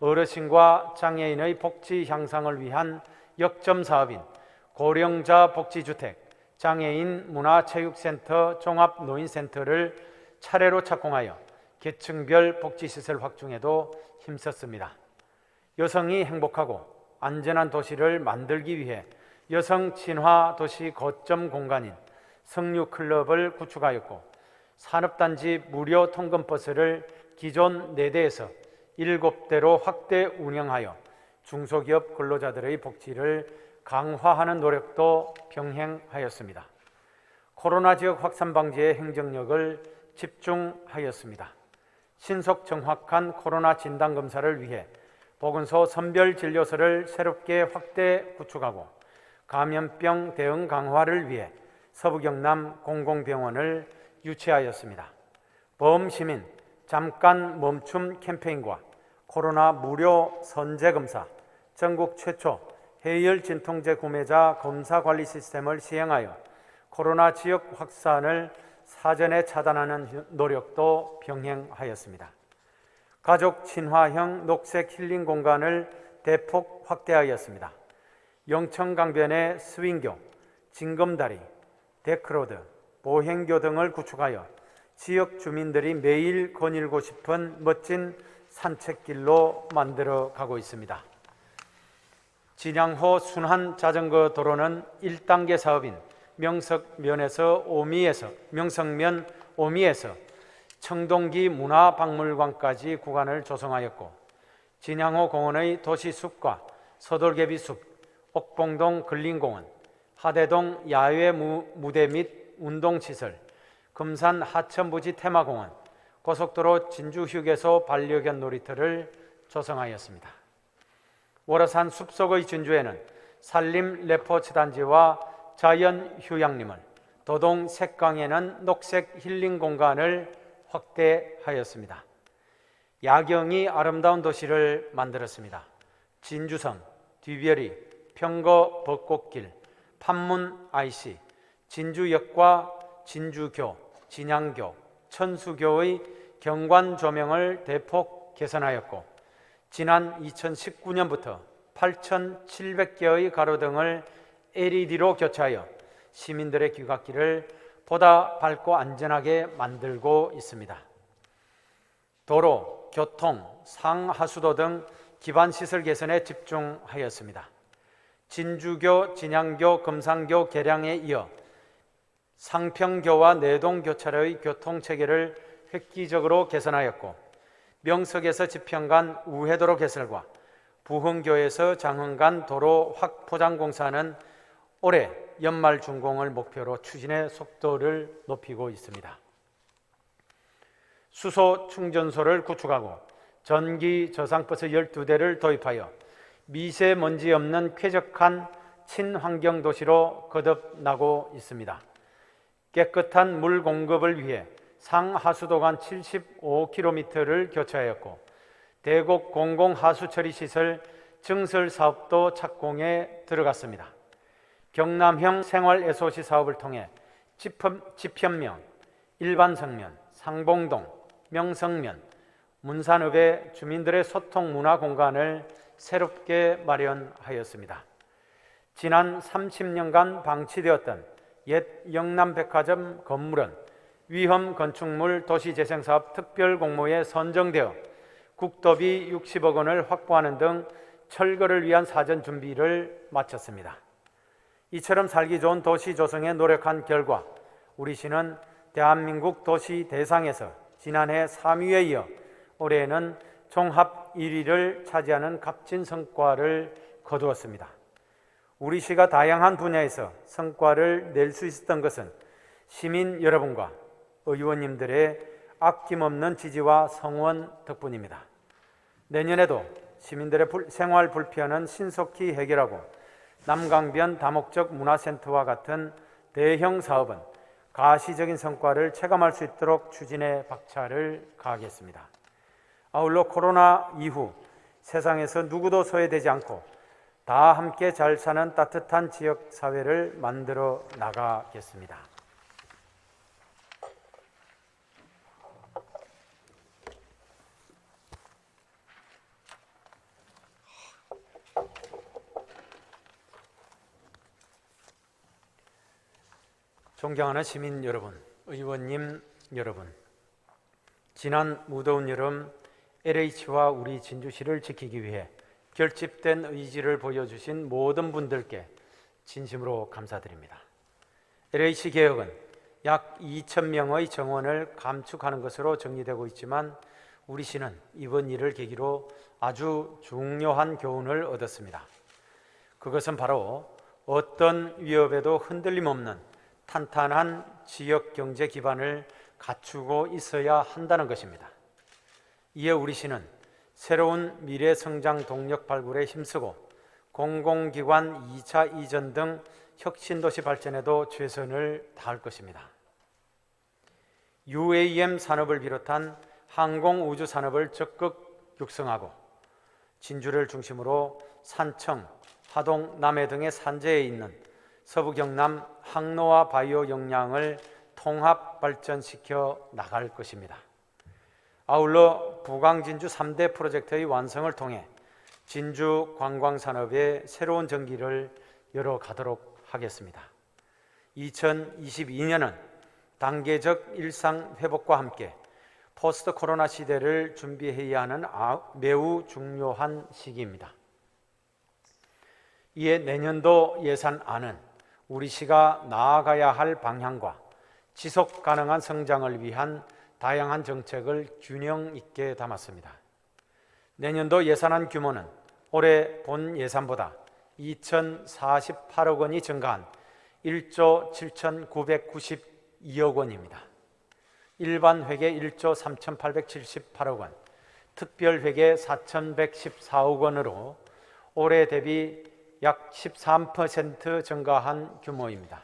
어르신과 장애인의 복지 향상을 위한 역점 사업인 고령자 복지주택, 장애인 문화체육센터, 종합노인센터를 차례로 착공하여 계층별 복지시설 확충에도 힘썼습니다. 여성이 행복하고 안전한 도시를 만들기 위해 여성 친화 도시 거점 공간인 성류클럽을 구축하였고, 산업단지 무료 통근버스를 기존 4대에서 7대로 확대 운영하여 중소기업 근로자들의 복지를 강화하는 노력도 병행하였습니다. 코로나 지역 확산 방지에 행정력을 집중하였습니다. 신속 정확한 코로나 진단 검사를 위해 보건소 선별 진료소를 새롭게 확대 구축하고, 감염병 대응 강화를 위해 서부경남 공공병원을 유치하였습니다. 범시민 잠깐 멈춤 캠페인과 코로나 무료 선제 검사, 전국 최초 해열 진통제 구매자 검사 관리 시스템을 시행하여 코로나 지역 확산을 사전에 차단하는 노력도 병행하였습니다. 가족 친화형 녹색 힐링 공간을 대폭 확대하였습니다. 영천강변의 스윙교, 징검다리, 데크로드, 보행교 등을 구축하여 지역 주민들이 매일 거닐고 싶은 멋진 산책길로 만들어 가고 있습니다. 진양호 순환 자전거 도로는 1단계 사업인 명성면 오미에서 청동기 문화박물관까지 구간을 조성하였고, 진양호 공원의 도시숲과 서돌개비숲, 옥봉동 근린공원, 하대동 야외 무대 및 운동시설, 금산 하천부지 테마공원, 고속도로 진주휴게소 반려견 놀이터를 조성하였습니다. 월화산 숲속의 진주에는 산림 레포츠 단지와 자연 휴양림을, 도동 색강에는 녹색 힐링 공간을 확대하였습니다. 야경이 아름다운 도시를 만들었습니다. 진주성, 뒤별이, 평거 벚꽃길, 판문 IC, 진주역과 진주교, 진양교, 천수교의 경관 조명을 대폭 개선하였고, 지난 2019년부터 8,700개의 가로등을 LED로 교체하여 시민들의 귀갓길을 보다 밝고 안전하게 만들고 있습니다. 도로, 교통, 상하수도 등 기반시설 개선에 집중하였습니다. 진주교, 진양교, 금산교 개량에 이어 상평교와 내동교차로의 교통체계를 획기적으로 개선하였고, 명석에서 지평 간 우회도로 개설과 부흥교에서 장흥 간 도로 확포장 공사는 올해 연말 준공을 목표로 추진의 속도를 높이고 있습니다. 수소 충전소를 구축하고 전기 저상버스 12대를 도입하여 미세먼지 없는 쾌적한 친환경 도시로 거듭나고 있습니다. 깨끗한 물 공급을 위해 상하수도관 75km를 교체하였고 대곡 공공하수처리시설 증설 사업도 착공에 들어갔습니다. 경남형 생활애소시 사업을 통해 지편면, 일반성면, 상봉동, 명성면, 문산읍의 주민들의 소통 문화 공간을 새롭게 마련하였습니다. 지난 30년간 방치되었던 옛 영남백화점 건물은 위험 건축물 도시재생사업 특별공모에 선정되어 국도비 60억 원을 확보하는 등 철거를 위한 사전 준비를 마쳤습니다. 이처럼 살기 좋은 도시 조성에 노력한 결과 우리 시는 대한민국 도시 대상에서 지난해 3위에 이어 올해에는 종합 1위를 차지하는 값진 성과를 거두었습니다. 우리 시가 다양한 분야에서 성과를 낼 수 있었던 것은 시민 여러분과 의원님들의 아낌없는 지지와 성원 덕분입니다. 내년에도 시민들의 생활 불편은 신속히 해결하고 남강변 다목적 문화센터와 같은 대형 사업은 가시적인 성과를 체감할 수 있도록 추진에 박차를 가하겠습니다. 아울러 코로나 이후 세상에서 누구도 소외되지 않고 다 함께 잘 사는 따뜻한 지역 사회를 만들어 나가겠습니다. 존경하는 시민 여러분, 의원님 여러분, 지난 무더운 여름 LH와 우리 진주시를 지키기 위해 결집된 의지를 보여주신 모든 분들께 진심으로 감사드립니다. LH개혁은 약 2,000명의 정원을 감축하는 것으로 정리되고 있지만 우리 시는 이번 일을 계기로 아주 중요한 교훈을 얻었습니다. 그것은 바로 어떤 위협에도 흔들림 없는 탄탄한 지역 경제 기반을 갖추고 있어야 한다는 것입니다. 이에 우리 시는 새로운 미래 성장 동력 발굴에 힘쓰고 공공기관 2차 이전 등 혁신도시 발전에도 최선을 다할 것입니다. UAM 산업을 비롯한 항공우주 산업을 적극 육성하고 진주를 중심으로 산청, 하동, 남해 등의 산재에 있는 서부 경남 항로와 바이오 역량을 통합 발전시켜 나갈 것입니다. 아울러 부광 진주 3대 프로젝트의 완성을 통해 진주 관광산업의 새로운 전기를 열어가도록 하겠습니다. 2022년은 단계적 일상 회복과 함께 포스트 코로나 시대를 준비해야 하는 매우 중요한 시기입니다. 이에 내년도 예산안은 우리 시가 나아가야 할 방향과 지속 가능한 성장을 위한 다양한 정책을 균형 있게 담았습니다. 내년도 예산안 규모는 올해 본 예산보다 2,048억 원이 증가한 1조 7,992억 원입니다. 일반 회계 1조 3,878억 원, 특별 회계 4,114억 원으로 올해 대비 약 13% 증가한 규모입니다.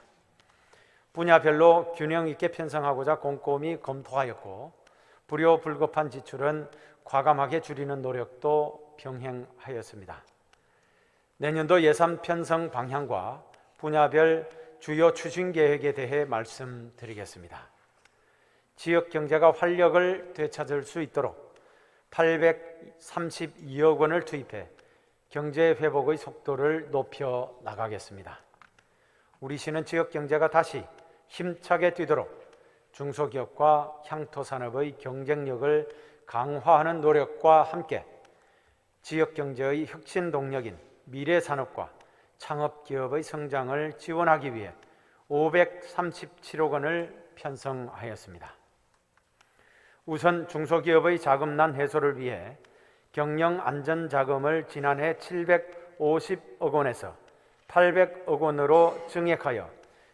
분야별로 균형 있게 편성하고자 꼼꼼히 검토하였고 불효 불급한 지출은 과감하게 줄이는 노력도 병행하였습니다. 내년도 예산 편성 방향과 분야별 주요 추진 계획에 대해 말씀드리겠습니다. 지역 경제가 활력을 되찾을 수 있도록 832억 원을 투입해 경제 회복의 속도를 높여 나가겠습니다. 우리 시는 지역 경제가 다시 힘차게 뛰도록 중소기업과 향토산업의 경쟁력을 강화하는 노력과 함께 지역 경제의 혁신 동력인 미래산업과 창업기업의 성장을 지원하기 위해 537억 원을 편성하였습니다. 우선 중소기업의 자금난 해소를 위해 경영 안전자금을 지난해 750억 원에서 800억 원으로 증액하여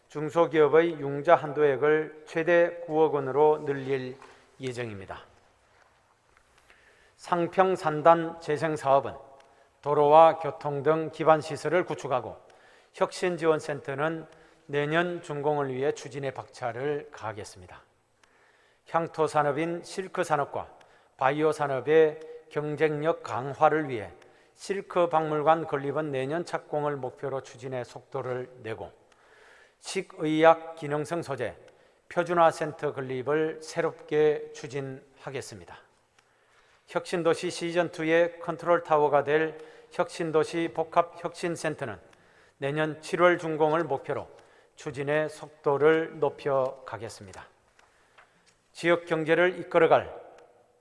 중소기업의 융자 한도액을 최대 9억 원으로 늘릴 예정입니다. 상평산단 재생사업은 도로와 교통 등 기반시설을 구축하고 혁신지원센터는 내년 준공을 위해 추진에 박차를 가하겠습니다. 향토 산업인 실크 산업과 바이오 산업의 경쟁력 강화를 위해 실크 박물관 건립은 내년 착공을 목표로 추진해 속도를 내고, 식의약 기능성 소재 표준화 센터 건립을 새롭게 추진하겠습니다. 혁신도시 시즌2의 컨트롤 타워가 될 혁신도시 복합혁신센터는 내년 7월 준공을 목표로 추진의 속도를 높여가겠습니다. 지역 경제를 이끌어갈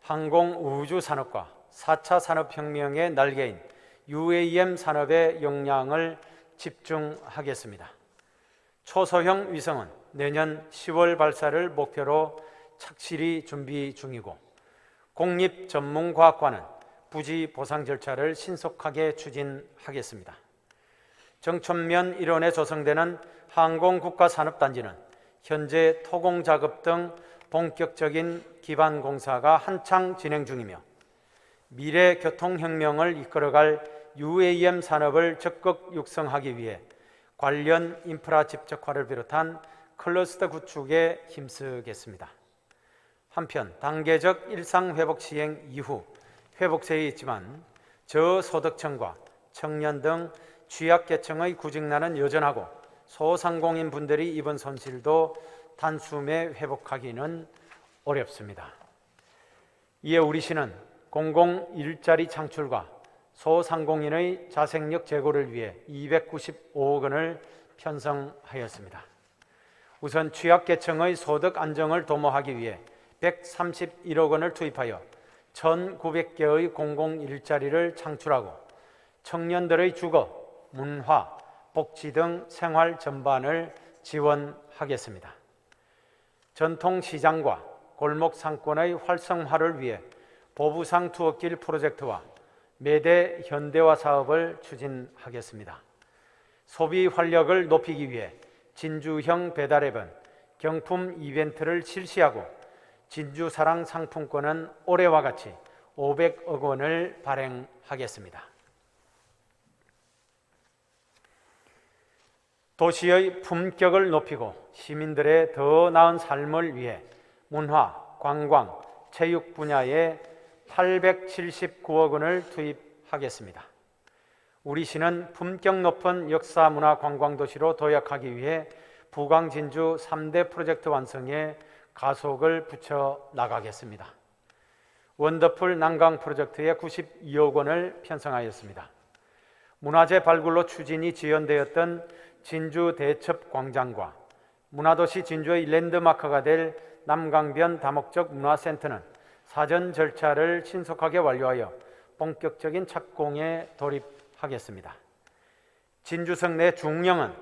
항공우주 산업과 4차 산업혁명의 날개인 UAM 산업의 역량을 집중하겠습니다. 초소형 위성은 내년 10월 발사를 목표로 착실히 준비 중이고, 공립전문과학관은 부지 보상 절차를 신속하게 추진하겠습니다. 정천면 일원에 조성되는 항공국가산업단지는 현재 토공 작업 등 본격적인 기반 공사가 한창 진행 중이며, 미래 교통혁명을 이끌어갈 UAM 산업을 적극 육성하기 위해 관련 인프라 집적화를 비롯한 클러스터 구축에 힘쓰겠습니다. 한편 단계적 일상회복 시행 이후 회복세에 있지만 저소득층과 청년 등 취약계층의 구직난은 여전하고, 소상공인 분들이 입은 손실도 단숨에 회복하기는 어렵습니다. 이에 우리 시는 공공일자리 창출과 소상공인의 자생력 제고를 위해 295억 원을 편성하였습니다. 우선 취약계층의 소득 안정을 도모하기 위해 131억 원을 투입하여 1,900개의 공공일자리를 창출하고, 청년들의 주거, 문화, 복지 등 생활 전반을 지원하겠습니다. 전통시장과 골목 상권의 활성화를 위해 보부상 투어길 프로젝트와 매대 현대화 사업을 추진하겠습니다. 소비 활력을 높이기 위해 진주형 배달앱은 경품 이벤트를 실시하고, 진주사랑 상품권은 올해와 같이 500억 원을 발행하겠습니다. 도시의 품격을 높이고 시민들의 더 나은 삶을 위해 문화, 관광, 체육 분야에 879억 원을 투입하겠습니다. 우리 시는 품격 높은 역사 문화 관광 도시로 도약하기 위해 부광 진주 3대 프로젝트 완성에 가속을 붙여 나가겠습니다. 원더풀 난강 프로젝트에 92억 원을 편성하였습니다. 문화재 발굴로 추진이 지연되었던 진주 대첩 광장과 문화도시 진주의 랜드마크가 될 남강변 다목적 문화센터는 사전 절차를 신속하게 완료하여 본격적인 착공에 돌입하겠습니다. 진주성 내 중령은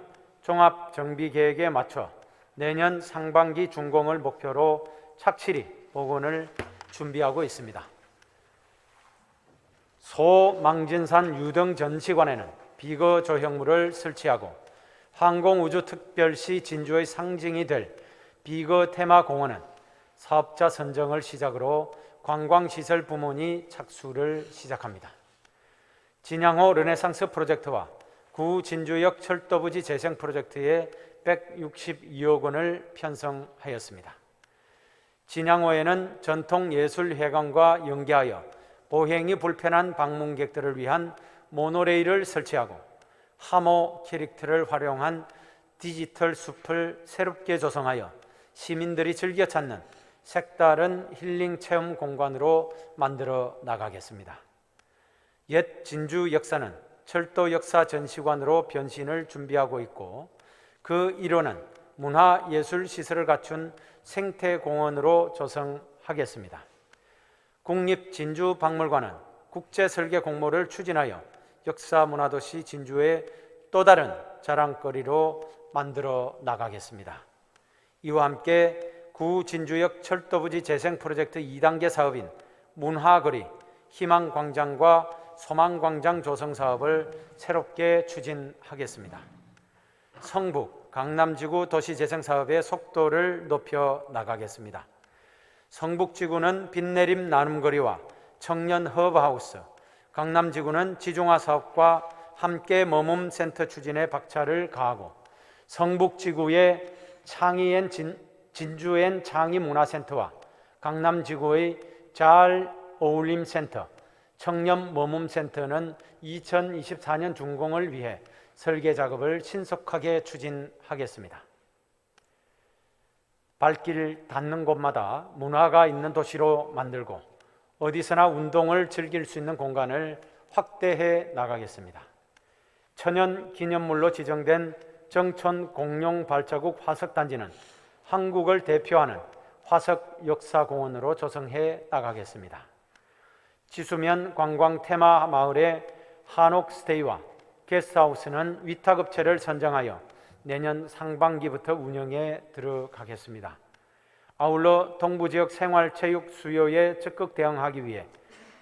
종합정비계획에 맞춰 내년 상반기 준공을 목표로 착실히 복원을 준비하고 있습니다. 소망진산 유등 전시관에는 비거 조형물을 설치하고, 항공우주특별시 진주의 상징이 될 비거 테마공원은 사업자 선정을 시작으로 관광시설 부문이 착수를 시작합니다. 진양호 르네상스 프로젝트와 구 진주역 철도부지 재생 프로젝트에 162억 원을 편성하였습니다. 진양호에는 전통예술회관과 연계하여 보행이 불편한 방문객들을 위한 모노레일을 설치하고, 하모 캐릭터를 활용한 디지털 숲을 새롭게 조성하여 시민들이 즐겨 찾는 색다른 힐링 체험 공간으로 만들어 나가겠습니다. 옛 진주 역사는 철도 역사 전시관으로 변신을 준비하고 있고, 그 일원은 문화예술시설을 갖춘 생태공원으로 조성하겠습니다. 국립진주박물관은 국제설계 공모를 추진하여 역사문화도시 진주의 또 다른 자랑거리로 만들어 나가겠습니다. 이와 함께 구 진주역 철도부지 재생 프로젝트 2단계 사업인 문화거리, 희망광장과 소망광장 조성 사업을 새롭게 추진하겠습니다. 성북, 강남지구 도시재생 사업의 속도를 높여 나가겠습니다. 성북지구는 빛내림 나눔거리와 청년 허브하우스, 강남지구는 지중화 사업과 함께 머문 센터 추진에 박차를 가하고, 성북지구의 창의엔 진주엔 창의문화센터와 강남지구의 잘 어울림센터, 청년 머뭅센터는 2024년 준공을 위해 설계 작업을 신속하게 추진하겠습니다. 발길 닿는 곳마다 문화가 있는 도시로 만들고 어디서나 운동을 즐길 수 있는 공간을 확대해 나가겠습니다. 천연 기념물로 지정된 정천 공룡 발자국 화석단지는 한국을 대표하는 화석 역사공원으로 조성해 나가겠습니다. 지수면 관광 테마 마을의 한옥 스테이와 게스트하우스는 위탁업체를 선정하여 내년 상반기부터 운영에 들어가겠습니다. 아울러 동부지역 생활체육 수요에 적극 대응하기 위해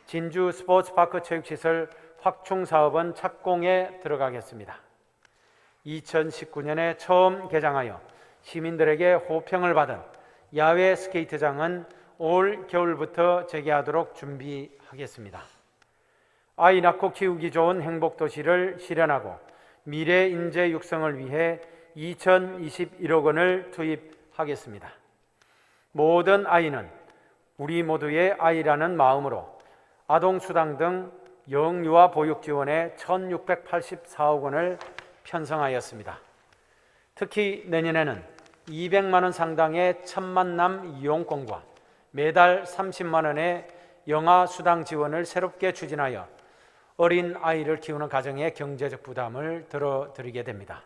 진주 스포츠파크 체육시설 확충 사업은 착공에 들어가겠습니다. 2019년에 처음 개장하여 시민들에게 호평을 받은 야외 스케이트장은 올 겨울부터 재개하도록 준비하겠습니다. 아이 낳고 키우기 좋은 행복도시를 실현하고 미래 인재 육성을 위해 2021억 원을 투입하겠습니다. 모든 아이는 우리 모두의 아이라는 마음으로 아동수당 등 영유아 보육 지원에 1,684억 원을 편성하였습니다. 특히 내년에는 200만 원 상당의 천만남 이용권과 매달 30만 원의 영아수당 지원을 새롭게 추진하여 어린 아이를 키우는 가정의 경제적 부담을 덜어드리게 됩니다.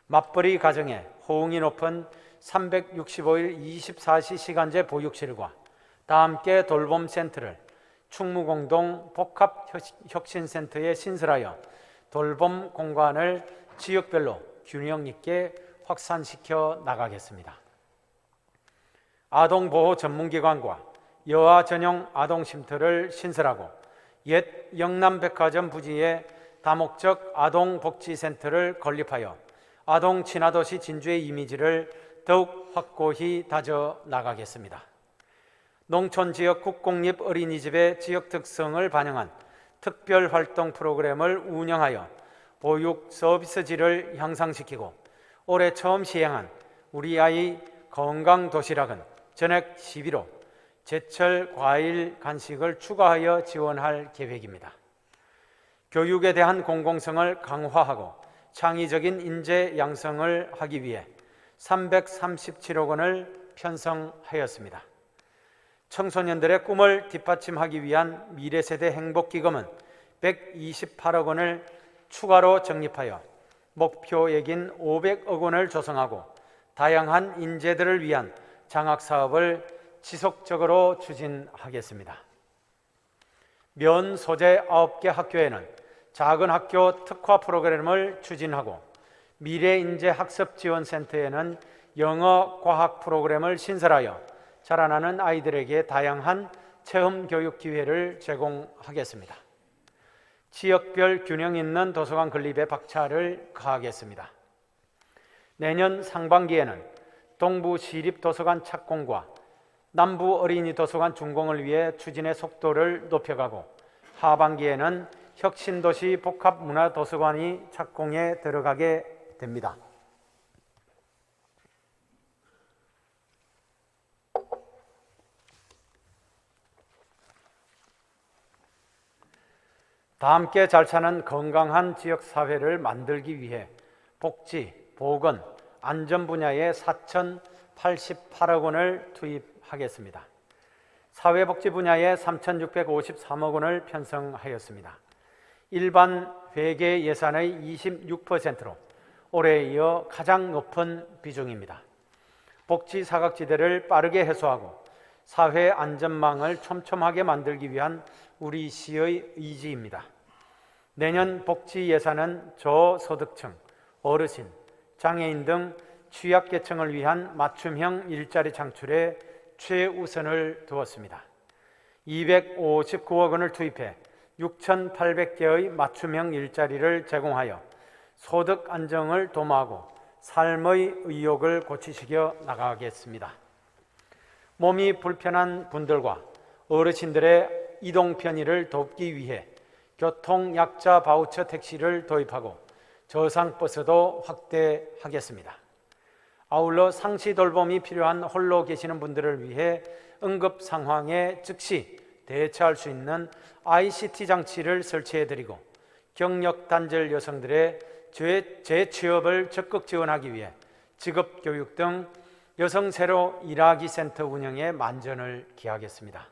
맞벌이 가정에 호응이 높은 365일 24시 시간제 보육실과 다함께 돌봄센터를 충무공동 복합혁신센터에 신설하여 돌봄 공간을 지역별로 균형 있게 확산시켜 나가겠습니다. 아동보호 전문기관과 여아 전용 아동쉼터를 신설하고 옛 영남백화점 부지에 다목적 아동복지센터를 건립하여 아동 친화도시 진주의 이미지를 더욱 확고히 다져 나가겠습니다. 농촌지역 국공립 어린이집의 지역 특성을 반영한 특별활동 프로그램을 운영하여 보육 서비스질을 향상시키고 올해 처음 시행한 우리 아이 건강도시락은 전액 11호 제철 과일 간식을 추가하여 지원할 계획입니다. 교육에 대한 공공성을 강화하고 창의적인 인재 양성을 하기 위해 337억 원을 편성하였습니다. 청소년들의 꿈을 뒷받침하기 위한 미래세대 행복기금은 128억 원을 추가로 적립하여 목표액인 500억 원을 조성하고 다양한 인재들을 위한 장학사업을 지속적으로 추진하겠습니다. 면 소재 9개 학교에는 작은 학교 특화 프로그램을 추진하고 미래인재학습지원센터에는 영어 과학 프로그램을 신설하여 자라나는 아이들에게 다양한 체험 교육 기회를 제공하겠습니다. 지역별 균형 있는 도서관 건립에 박차를 가하겠습니다. 내년 상반기에는 동부 시립도서관 착공과 남부 어린이 도서관 준공을 위해 추진의 속도를 높여가고 하반기에는 혁신도시 복합문화도서관이 착공에 들어가게 됩니다. 다 함께 잘 사는 건강한 지역사회를 만들기 위해 복지, 보건, 안전 분야에 4,088억 원을 투입하겠습니다. 사회복지 분야에 3,653억 원을 편성하였습니다. 일반 회계 예산의 26%로 올해에 이어 가장 높은 비중입니다. 복지 사각지대를 빠르게 해소하고 사회 안전망을 촘촘하게 만들기 위한 우리 시의 의지입니다. 내년 복지 예산은 저소득층, 어르신, 장애인 등 취약계층을 위한 맞춤형 일자리 창출에 최우선을 두었습니다. 259억 원을 투입해 6,800개의 맞춤형 일자리를 제공하여 소득 안정을 도모하고 삶의 의욕을 고취시켜 나가겠습니다. 몸이 불편한 분들과 어르신들의 이동 편의를 돕기 위해 교통약자 바우처 택시를 도입하고 저상버스도 확대하겠습니다. 아울러 상시 돌봄이 필요한 홀로 계시는 분들을 위해 응급 상황에 즉시 대처할 수 있는 ICT 장치를 설치해드리고 경력 단절 여성들의 재취업을 적극 지원하기 위해 직업교육 등 여성 새로 일하기 센터 운영에 만전을 기하겠습니다.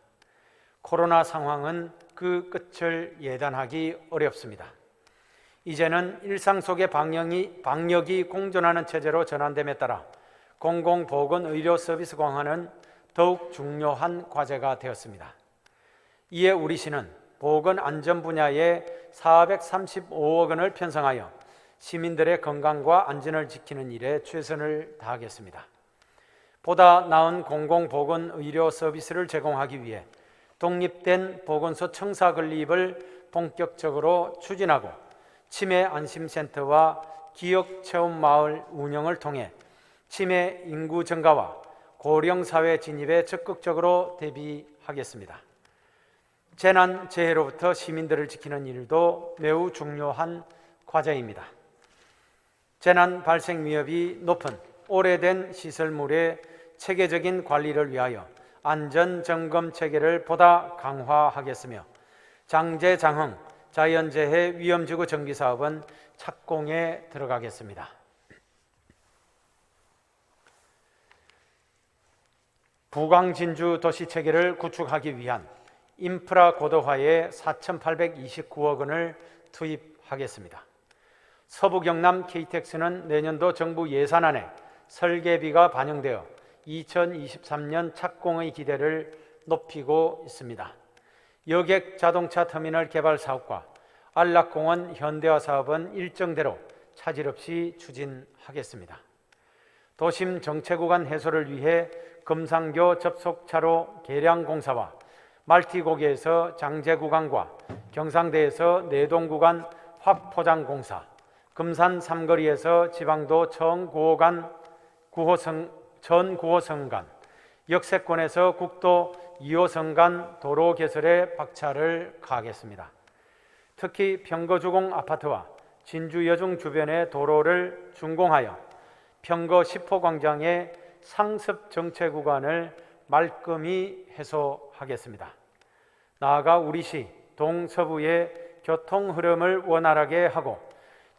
코로나 상황은 그 끝을 예단하기 어렵습니다. 이제는 일상 속의 방역이 공존하는 체제로 전환됨에 따라 공공보건의료 서비스 강화는 더욱 중요한 과제가 되었습니다. 이에 우리 시는 보건안전 분야에 435억 원을 편성하여 시민들의 건강과 안전을 지키는 일에 최선을 다하겠습니다. 보다 나은 공공보건의료 서비스를 제공하기 위해 독립된 보건소 청사 건립을 본격적으로 추진하고 치매 안심센터와 기억체험마을 운영을 통해 치매 인구 증가와 고령사회 진입에 적극적으로 대비하겠습니다. 재난, 재해로부터 시민들을 지키는 일도 매우 중요한 과제입니다. 재난 발생 위험이 높은 오래된 시설물의 체계적인 관리를 위하여 안전 점검 체계를 보다 강화하겠으며 장재, 장흥, 자연재해 위험지구 정비 사업은 착공에 들어가겠습니다. 부광진주 도시체계를 구축하기 위한 인프라 고도화에 4,829억 원을 투입하겠습니다. 서부 경남 KTX는 내년도 정부 예산안에 설계비가 반영되어 2023년 착공의 기대를 높이고 있습니다. 여객 자동차 터미널 개발 사업과 안락공원 현대화 사업은 일정대로 차질 없이 추진하겠습니다. 도심 정체구간 해소를 위해 금상교 접속차로 개량 공사와 말티고개에서 장제구간과 경상대에서 내동구간 확포장 공사, 금산 삼거리에서 지방도 전 9호선 간, 역세권에서 국도 2호선 간 도로 개설에 박차를 가하겠습니다. 특히 평거주공 아파트와 진주 여중 주변의 도로를 준공하여 평거 10호 광장의 상습 정체 구간을 말끔히 해소하겠습니다. 나아가 우리 시 동서부의 교통 흐름을 원활하게 하고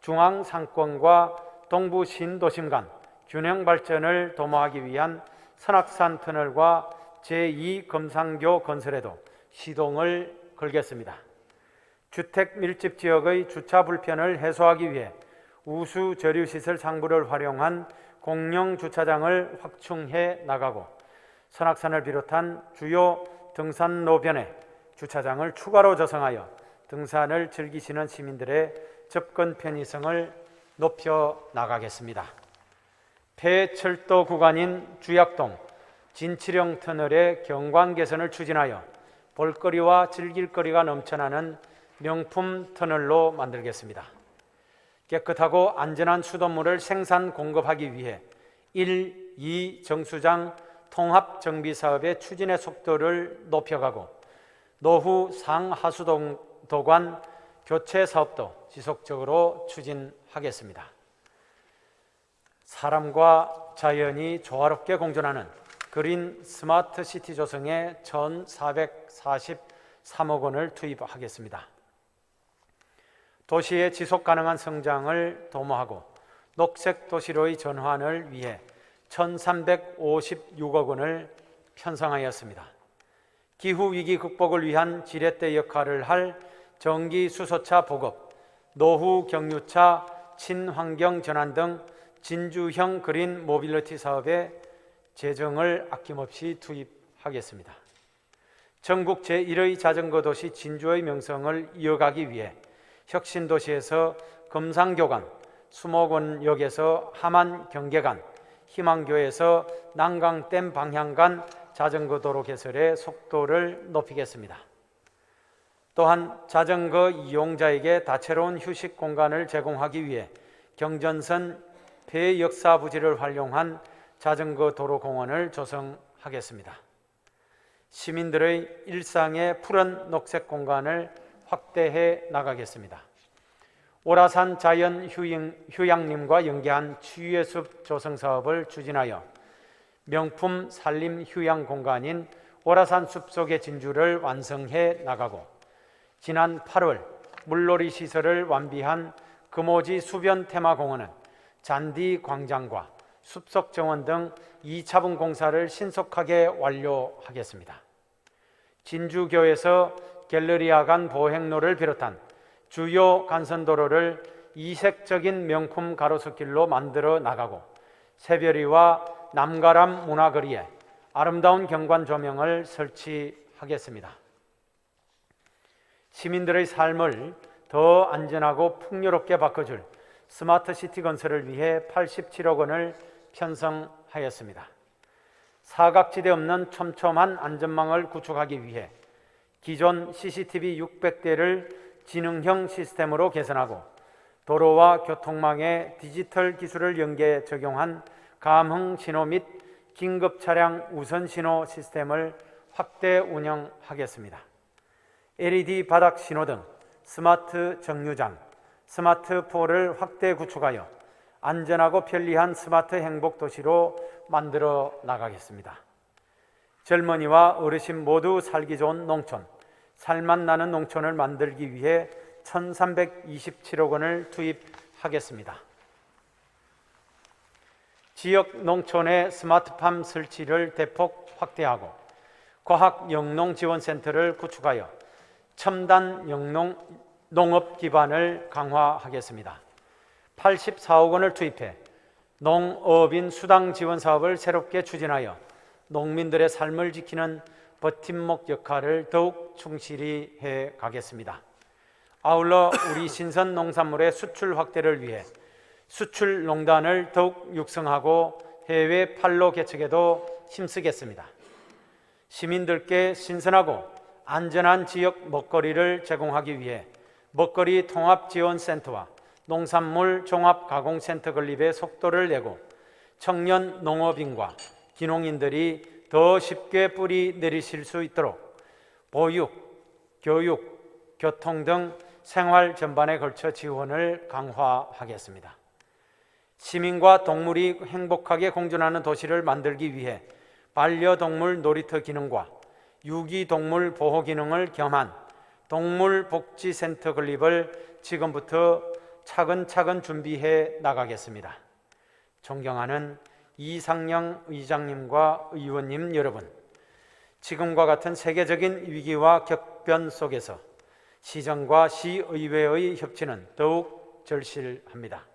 중앙 상권과 동부 신도심 간 균형 발전을 도모하기 위한 선악산 터널과 제2 금상교 건설에도 시동을 걸겠습니다. 주택 밀집 지역의 주차 불편을 해소하기 위해 우수 저류시설 상부를 활용한 공영 주차장을 확충해 나가고 선악산을 비롯한 주요 등산로변에 주차장을 추가로 조성하여 등산을 즐기시는 시민들의 접근 편의성을 높여 나가겠습니다. 폐철도 구간인 주약동 진치령 터널의 경관 개선을 추진하여 볼거리와 즐길거리가 넘쳐나는 명품 터널로 만들겠습니다. 깨끗하고 안전한 수돗물을 생산 공급하기 위해 1, 2 정수장 통합 정비 사업의 추진의 속도를 높여가고 노후 상하수도관 교체 사업도 지속적으로 추진하겠습니다. 사람과 자연이 조화롭게 공존하는 그린 스마트 시티 조성에 1,443억 원을 투입하겠습니다. 도시의 지속 가능한 성장을 도모하고 녹색 도시로의 전환을 위해 1,356억 원을 편성하였습니다. 기후위기 극복을 위한 지렛대 역할을 할 전기수소차 보급, 노후 경유차 친환경 전환 등 진주형 그린 모빌리티 사업에 재정을 아낌없이 투입하겠습니다. 전국 제1의 자전거 도시 진주의 명성을 이어가기 위해 혁신도시에서 금상교간, 수목원역에서 함안 경계간, 희망교에서 난강댐 방향 간 자전거 도로 개설의 속도를 높이겠습니다. 또한 자전거 이용자에게 다채로운 휴식 공간을 제공하기 위해 경전선 폐역사 부지를 활용한 자전거 도로 공원을 조성하겠습니다. 시민들의 일상의 푸른 녹색 공간을 확대해 나가겠습니다. 오라산 자연 휴양림과 연계한 치유의 숲 조성 사업을 추진하여 명품 산림 휴양 공간인 오라산 숲속의 진주를 완성해 나가고, 지난 8월 물놀이 시설을 완비한 금오지 수변 테마공원은 잔디 광장과 숲속 정원 등 2차분 공사를 신속하게 완료하겠습니다. 진주교에서 갤러리아 간 보행로를 비롯한 주요 간선도로를 이색적인 명품 가로수길로 만들어 나가고, 새별이와 남가람 문화거리에 아름다운 경관 조명을 설치하겠습니다. 시민들의 삶을 더 안전하고 풍요롭게 바꿔줄 스마트시티 건설을 위해 87억 원을 편성하였습니다. 사각지대 없는 촘촘한 안전망을 구축하기 위해 기존 CCTV 600대를 지능형 시스템으로 개선하고, 도로와 교통망에 디지털 기술을 연계 적용한 감흥 신호 및 긴급 차량 우선 신호 시스템을 확대 운영하겠습니다. LED 바닥 신호 등 스마트 정류장, 스마트 폴을 확대 구축하여 안전하고 편리한 스마트 행복 도시로 만들어 나가겠습니다. 젊은이와 어르신 모두 살기 좋은 농촌, 살맛 나는 농촌을 만들기 위해 1,327억 원을 투입하겠습니다. 지역 농촌의 스마트팜 설치를 대폭 확대하고, 과학 영농 지원센터를 구축하여 첨단 영농 농업 기반을 강화하겠습니다. 84억 원을 투입해 농업인 수당 지원 사업을 새롭게 추진하여 농민들의 삶을 지키는 버팀목 역할을 더욱 충실히 해 가겠습니다. 아울러 우리 신선 농산물의 수출 확대를 위해 수출농단을 더욱 육성하고 해외 판로 개척에도 힘쓰겠습니다. 시민들께 신선하고 안전한 지역 먹거리를 제공하기 위해 먹거리 통합지원센터와 농산물 종합가공센터 건립의 속도를 내고, 청년 농업인과 기농인들이 더 쉽게 뿌리 내리실 수 있도록 보육, 교육, 교통 등 생활 전반에 걸쳐 지원을 강화하겠습니다. 시민과 동물이 행복하게 공존하는 도시를 만들기 위해 반려동물 놀이터 기능과 유기동물 보호 기능을 겸한 동물복지센터 건립을 지금부터 차근차근 준비해 나가겠습니다. 존경하는 이상영 의장님과 의원님 여러분, 지금과 같은 세계적인 위기와 격변 속에서 시정과 시의회의 협치는 더욱 절실합니다.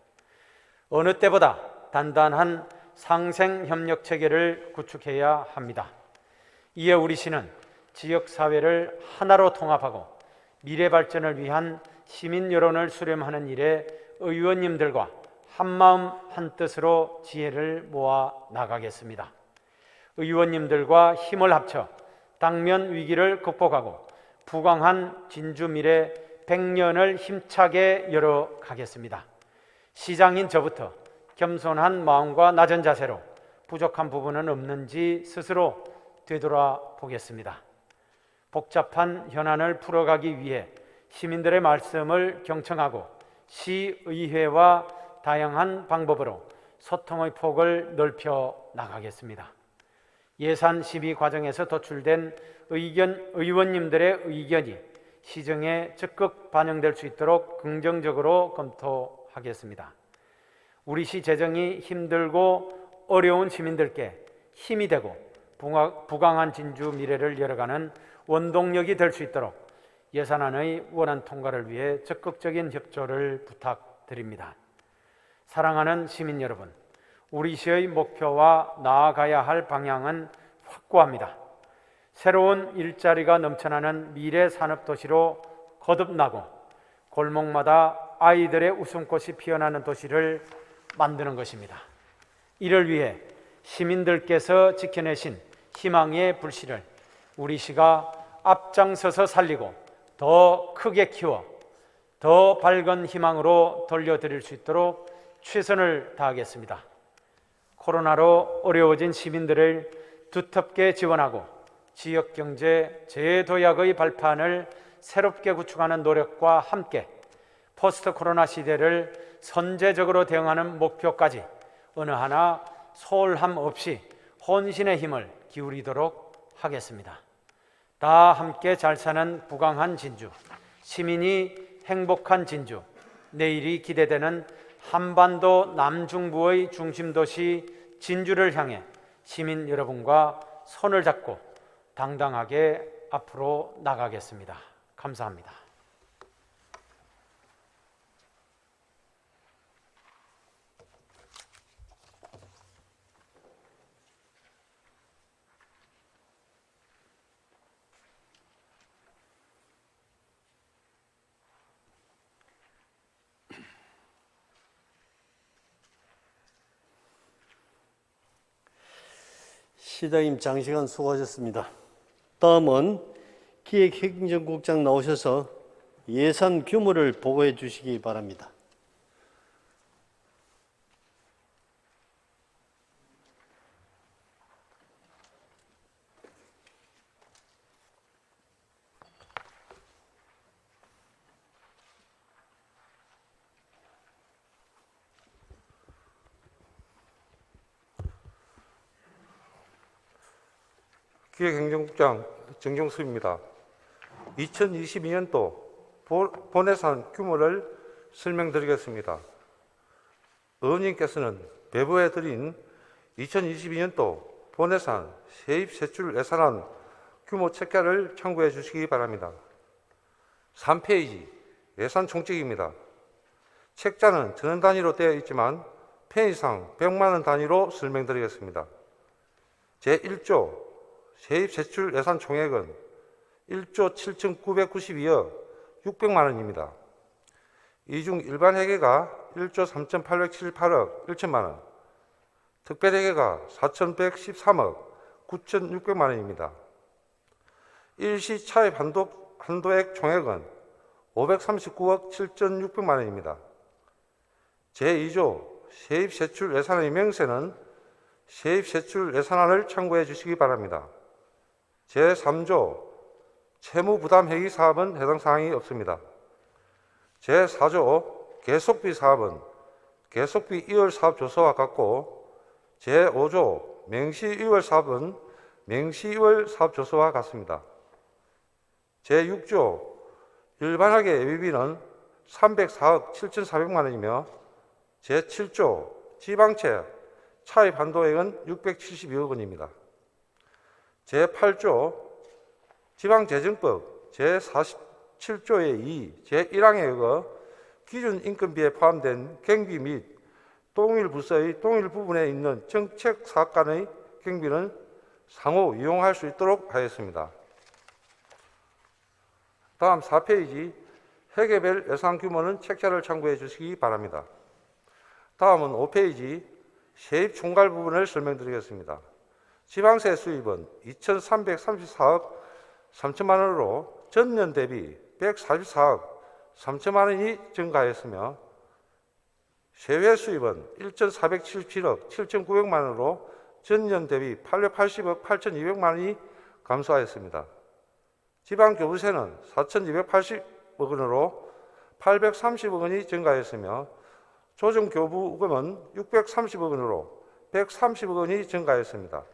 어느 때보다 단단한 상생협력 체계를 구축해야 합니다. 이에 우리 시는 지역사회를 하나로 통합하고 미래 발전을 위한 시민 여론을 수렴하는 일에 의원님들과 한마음 한뜻으로 지혜를 모아 나가겠습니다. 의원님들과 힘을 합쳐 당면 위기를 극복하고 부강한 진주 미래 100년을 힘차게 열어가겠습니다. 시장인 저부터 겸손한 마음과 낮은 자세로 부족한 부분은 없는지 스스로 되돌아보겠습니다. 복잡한 현안을 풀어가기 위해 시민들의 말씀을 경청하고 시의회와 다양한 방법으로 소통의 폭을 넓혀 나가겠습니다. 예산 심의 과정에서 도출된 의원님들의 의견이 시정에 적극 반영될 수 있도록 긍정적으로 검토하겠습니다. 우리 시 재정이 힘들고 어려운 시민들께 힘이 되고 부강한 진주 미래를 열어가는 원동력이 될 수 있도록 예산안의 원안 통과를 위해 적극적인 협조를 부탁드립니다. 사랑하는 시민 여러분, 우리 시의 목표와 나아가야 할 방향은 확고합니다. 새로운 일자리가 넘쳐나는 미래 산업도시로 거듭나고 골목마다 아이들의 웃음꽃이 피어나는 도시를 만드는 것입니다. 이를 위해 시민들께서 지켜내신 희망의 불씨를 우리 시가 앞장서서 살리고 더 크게 키워 더 밝은 희망으로 돌려드릴 수 있도록 최선을 다하겠습니다. 코로나로 어려워진 시민들을 두텁게 지원하고 지역경제 재도약의 발판을 새롭게 구축하는 노력과 함께 포스트 코로나 시대를 선제적으로 대응하는 목표까지 어느 하나 소홀함 없이 혼신의 힘을 기울이도록 하겠습니다. 다 함께 잘 사는 부강한 진주, 시민이 행복한 진주, 내일이 기대되는 한반도 남중부의 중심도시 진주를 향해 시민 여러분과 손을 잡고 당당하게 앞으로 나가겠습니다. 감사합니다. 시장님 장시간 수고하셨습니다. 다음은 기획행정국장 나오셔서 예산 규모를 보고해 주시기 바랍니다. 기획행정국장 정경수입니다. 2022년도 본예산 규모를 설명드리겠습니다. 의원님께서는 배부해드린 2022년도 본예산 세입세출 예산안 규모 책자를 참고해 주시기 바랍니다. 3페이지 예산 총칙입니다. 책자는 전원 단위로 되어 있지만 편의상 100만 원 단위로 설명드리겠습니다. 제1조 세입세출 예산 총액은 1조 7,992억 600만 원입니다. 이 중 일반 회계가 1조 3,878억 1천만 원, 특별회계가 4,113억 9,600만 원입니다. 일시 차입 한도액 총액은 539억 7,600만 원입니다. 제2조 세입세출 예산의 명세는 세입세출 예산안을 참고해 주시기 바랍니다. 제3조 채무부담회의 사업은 해당 사항이 없습니다. 제4조 계속비 사업은 계속비 이월 사업 조서와 같고 제5조 맹시 이월 사업은 맹시 이월 사업 조서와 같습니다. 제6조 일반하게 예비비는 304억 7,400만 원이며 제7조 지방채 차입 한도액은 672억 원입니다. 제8조 지방재정법 제47조의 2, 제1항에 의거 기준인건비에 포함된 경비 및 동일 부서의 동일 부분에 있는 정책 사업 간의 경비는 상호 이용할 수 있도록 하였습니다. 다음 4페이지 회계별 예산 규모는 책자를 참고해 주시기 바랍니다. 다음은 5페이지 세입 총괄 부분을 설명드리겠습니다. 지방세 수입은 2,334억 3천만 원으로 전년 대비 144억 3천만 원이 증가하였으며 세외 수입은 1,477억 7,900만 원으로 전년 대비 880억 8,200만 원이 감소하였습니다. 지방교부세는 4,280억 원으로 830억 원이 증가하였으며 조정교부금은 630억 원으로 130억 원이 증가하였습니다.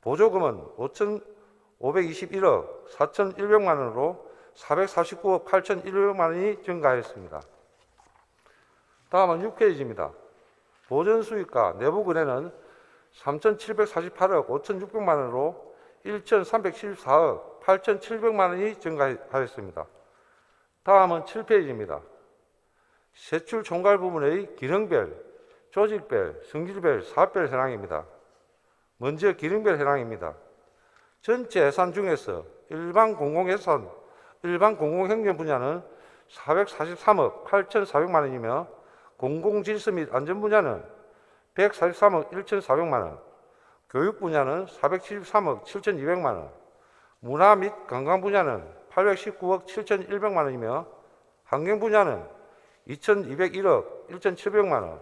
보조금은 5,521억 4,100만 원으로 449억 8,100만 원이 증가하였습니다. 다음은 6페이지입니다. 보전수익과 내부근해는 3,748억 5,600만 원으로 1,374억 8,700만 원이 증가하였습니다. 다음은 7페이지입니다. 세출 총괄 부문의 기능별, 조직별, 성질별, 사업별 현황입니다. 먼저 기능별 현황입니다. 전체 예산 중에서 일반 공공예산, 일반 공공행정 분야는 443억 8,400만 원이며 공공질서 및 안전 분야는 143억 1,400만 원, 교육 분야는 473억 7,200만 원, 문화 및 관광 분야는 819억 7,100만 원이며 환경 분야는 2,201억 1,700만 원,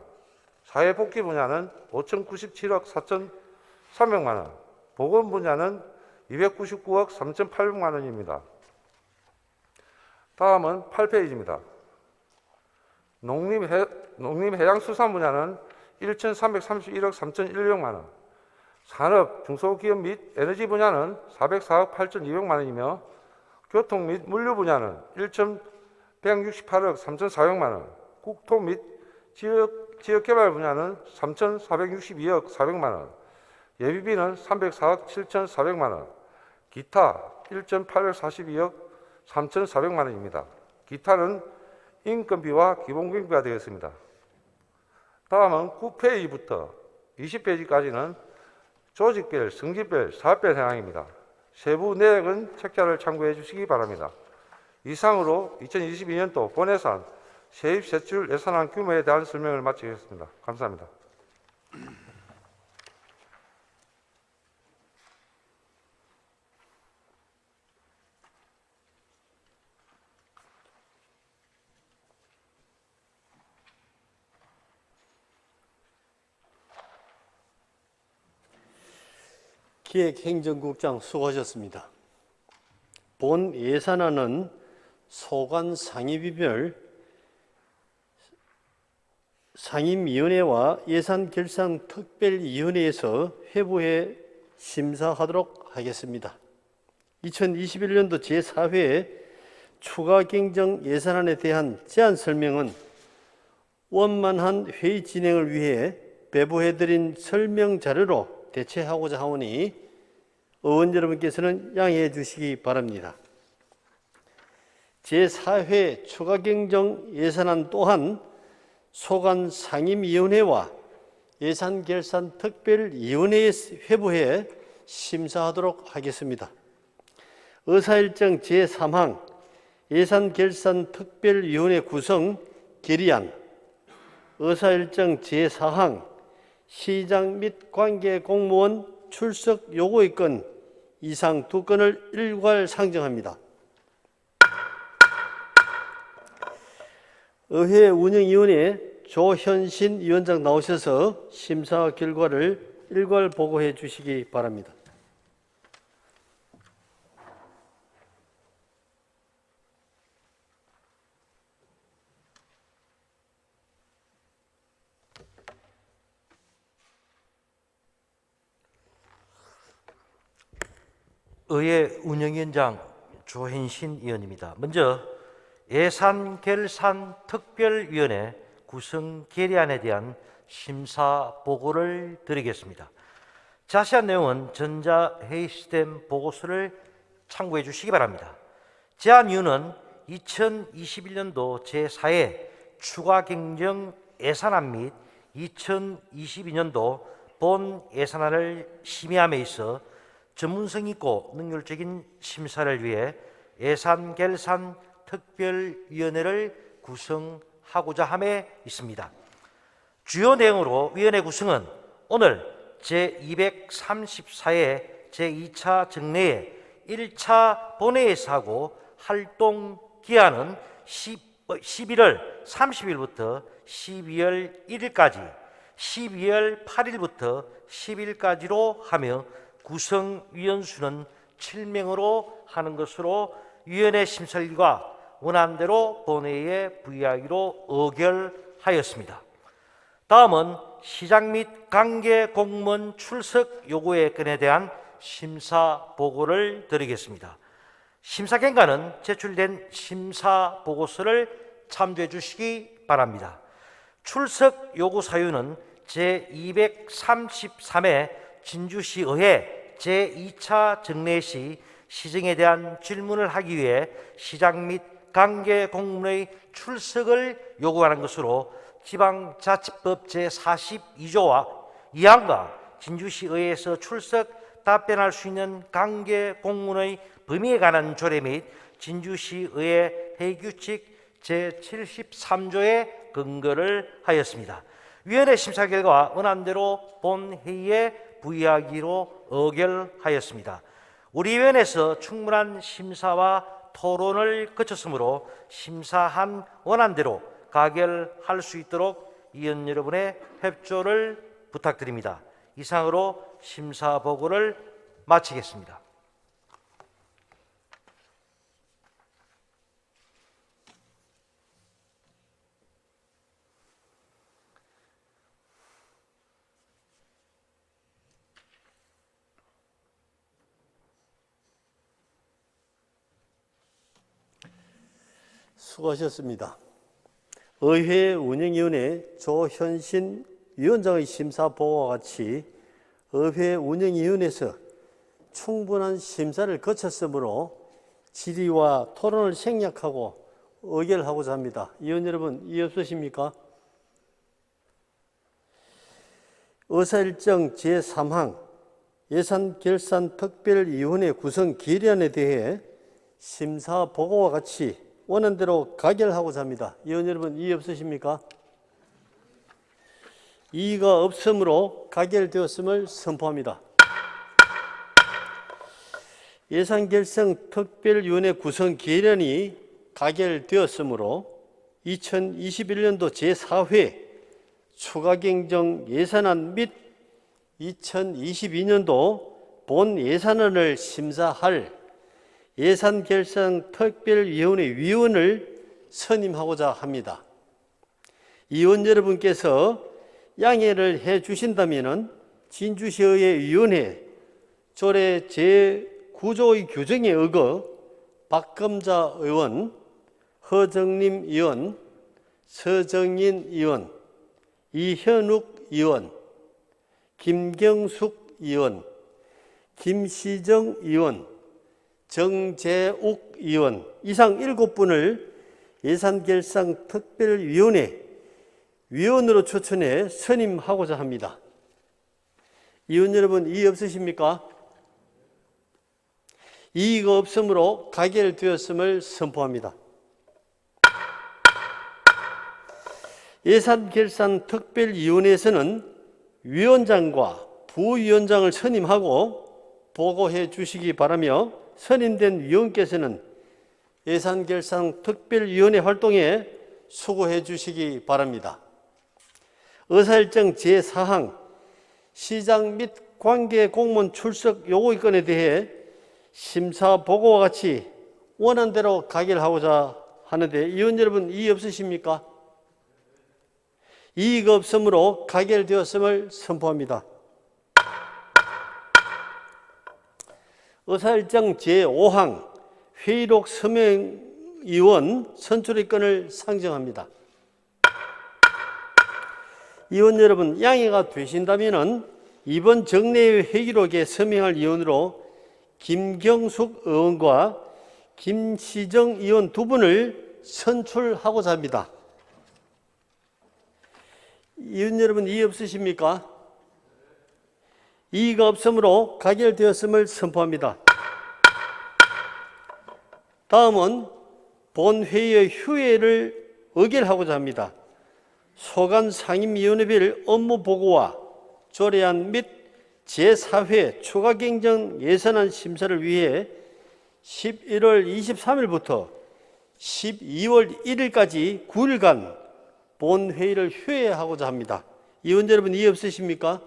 사회복지 분야는 5,097억 4,300만 원, 보건 분야는 299억 3,800만 원입니다. 다음은 8페이지입니다. 농림해양수산 분야는 1,331억 3,100만 원, 산업, 중소기업 및 에너지 분야는 404억 8,200만 원이며 교통 및 물류 분야는 1,168억 3,400만 원, 국토 및 지역개발 분야는 3,462억 400만 원, 예비비는 304억 7,400만 원, 기타 1,842억 3,400만 원입니다. 기타는 인건비와 기본경비가 되겠습니다. 다음은 9페이지부터 20페이지까지는 조직별, 성질별, 사업별 현황입니다. 세부 내역은 책자를 참고해 주시기 바랍니다. 이상으로 2022년도 본예산 세입 세출 예산안 규모에 대한 설명을 마치겠습니다. 감사합니다. 기획행정국장 수고하셨습니다. 본 예산안은 소관 상임위별 상임위원회와 예산결산특별위원회에서 회부해 심사하도록 하겠습니다. 2021년도 제4회 추가경정 예산안에 대한 제안 설명은 원만한 회의 진행을 위해 배부해드린 설명 자료로 대체하고자 하오니 의원 여러분께서는 양해해 주시기 바랍니다. 제4회 추가경정 예산안 또한 소관 상임위원회와 예산결산특별위원회에 회부해 심사하도록 하겠습니다. 의사일정 제3항 예산결산특별위원회 구성 결의안, 의사일정 제4항 시장 및 관계 공무원 출석 요구의 건 이상 두 건을 일괄 상정합니다. 의회 운영위원회 조현신 위원장 나오셔서 심사 결과를 일괄 보고해 주시기 바랍니다. 의회 운영위원장 조현신 의원입니다. 먼저 예산결산특별위원회 구성 결의안에 대한 심사 보고를 드리겠습니다. 자세한 내용은 전자회의 시스템 보고서를 참고해 주시기 바랍니다. 제안 이유는 2021년도 제4회 추가경정 예산안 및 2022년도 본 예산안을 심의함에 있어 전문성 있고 능률적인 심사를 위해 예산결산특별위원회를 구성하고자 함에 있습니다. 주요 내용으로 위원회 구성은 오늘 제234회 제2차 정례에 1차 본회의에서 하고 활동 기한은 11월 30일부터 12월 1일까지, 12월 8일부터 10일까지로 하며 구성위원 수는 7명으로 하는 것으로 위원회 심사일과 원안대로 본회의에 부의하기로 의결하였습니다. 다음은 시장 및 관계 공무원 출석 요구의 건에 대한 심사 보고를 드리겠습니다. 심사 경과는 제출된 심사 보고서를 참조해 주시기 바랍니다. 출석 요구 사유는 제233회 진주시의회 제2차 정례 시 시정에 대한 질문을 하기 위해 시장 및 관계 공무원의 출석을 요구하는 것으로 지방자치법 제42조와 2항과 진주시의회에서 출석 답변할 수 있는 관계 공무원의 범위에 관한 조례 및 진주시의회 회의규칙 제73조에 근거를 하였습니다. 위원회 심사 결과 원안대로 본회의에 부의하기로 의결하였습니다. 우리 위원회에서 충분한 심사와 토론을 거쳤으므로 심사한 원안대로 가결할 수 있도록 위원 여러분의 협조를 부탁드립니다. 이상으로 심사 보고를 마치겠습니다. 수고하셨습니다. 의회 운영위원회 조현신 위원장의 심사 보고와 같이 의회 운영위원회에서 충분한 심사를 거쳤으므로 질의와 토론을 생략하고 의결하고자 합니다. 위원 여러분, 이해 없으십니까? 의사일정 제3항 예산결산특별위원회 구성 결의안에 대해 심사 보고와 같이 원안대로 가결하고자 합니다. 위원 여러분, 이해 없으십니까? 이의가 없으므로 가결되었음을 선포합니다. 예산결산특별위원회 구성 결의안이 가결되었으므로 2021년도 제4회 추가경정 예산안 및 2022년도 본 예산안을 심사할 예산결산특별위원회 위원을 선임하고자 합니다. 위원 여러분께서 양해를 해 주신다면 진주시의회 위원회 조례 제9조의 규정에 의거 박검자 의원, 허정림 의원, 서정인 의원, 이현욱 의원, 김경숙 의원, 김시정 의원, 정재욱 의원 이상 7분을 예산결산특별위원회 위원으로 추천해 선임하고자 합니다. 위원 여러분, 이의 없으십니까? 이의가 없으므로 가결되었음을 선포합니다. 예산결산특별위원회에서는 위원장과 부위원장을 선임하고 보고해 주시기 바라며 선임된 위원께서는 예산결산특별위원회 활동에 수고해 주시기 바랍니다. 의사일정 제4항 시장 및 관계 공무원 출석 요구건에 대해 심사 보고와 같이 원안대로 가결하고자 하는데 위원 여러분, 이의 없으십니까? 이의가 없으므로 가결되었음을 선포합니다. 의사일정 제5항 회의록 서명위원 선출의 건을 상정합니다. 위원 여러분, 양해가 되신다면 이번 정례회 회의록에 서명할 위원으로 김경숙 의원과 김시정 의원 두 분을 선출하고자 합니다. 위원 여러분, 이의 없으십니까? 이의가 없으므로 가결되었음을 선포합니다. 다음은 본회의의 휴회를 의결하고자 합니다. 소관 상임위원회별 업무보고와 조례안 및 제4회 추가경정 예산안 심사를 위해 11월 23일부터 12월 1일까지 9일간 본회의를 휴회하고자 합니다. 위원 여러분, 이의 없으십니까?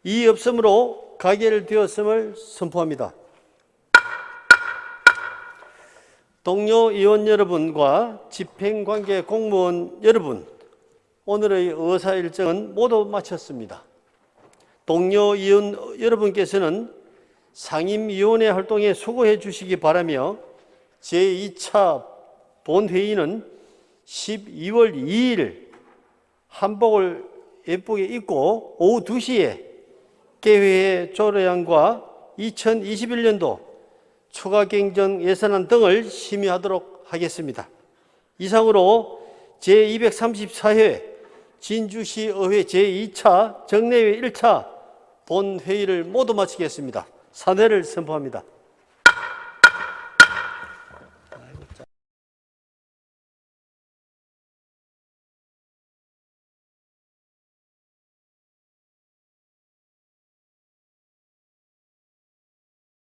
이의 없으므로 가결되었음을 선포합니다. 동료 의원 여러분과 집행관계 공무원 여러분, 오늘의 의사일정은 모두 마쳤습니다. 동료 의원 여러분께서는 상임위원회 활동에 수고해 주시기 바라며 제2차 본회의는 12월 2일 한복을 예쁘게 입고 오후 2시에 개회의 조례안과 2021년도 추가경정 예산안 등을 심의하도록 하겠습니다. 이상으로 제234회 진주시의회 제2차 정례회 1차 본회의를 모두 마치겠습니다. 사퇴를 선포합니다.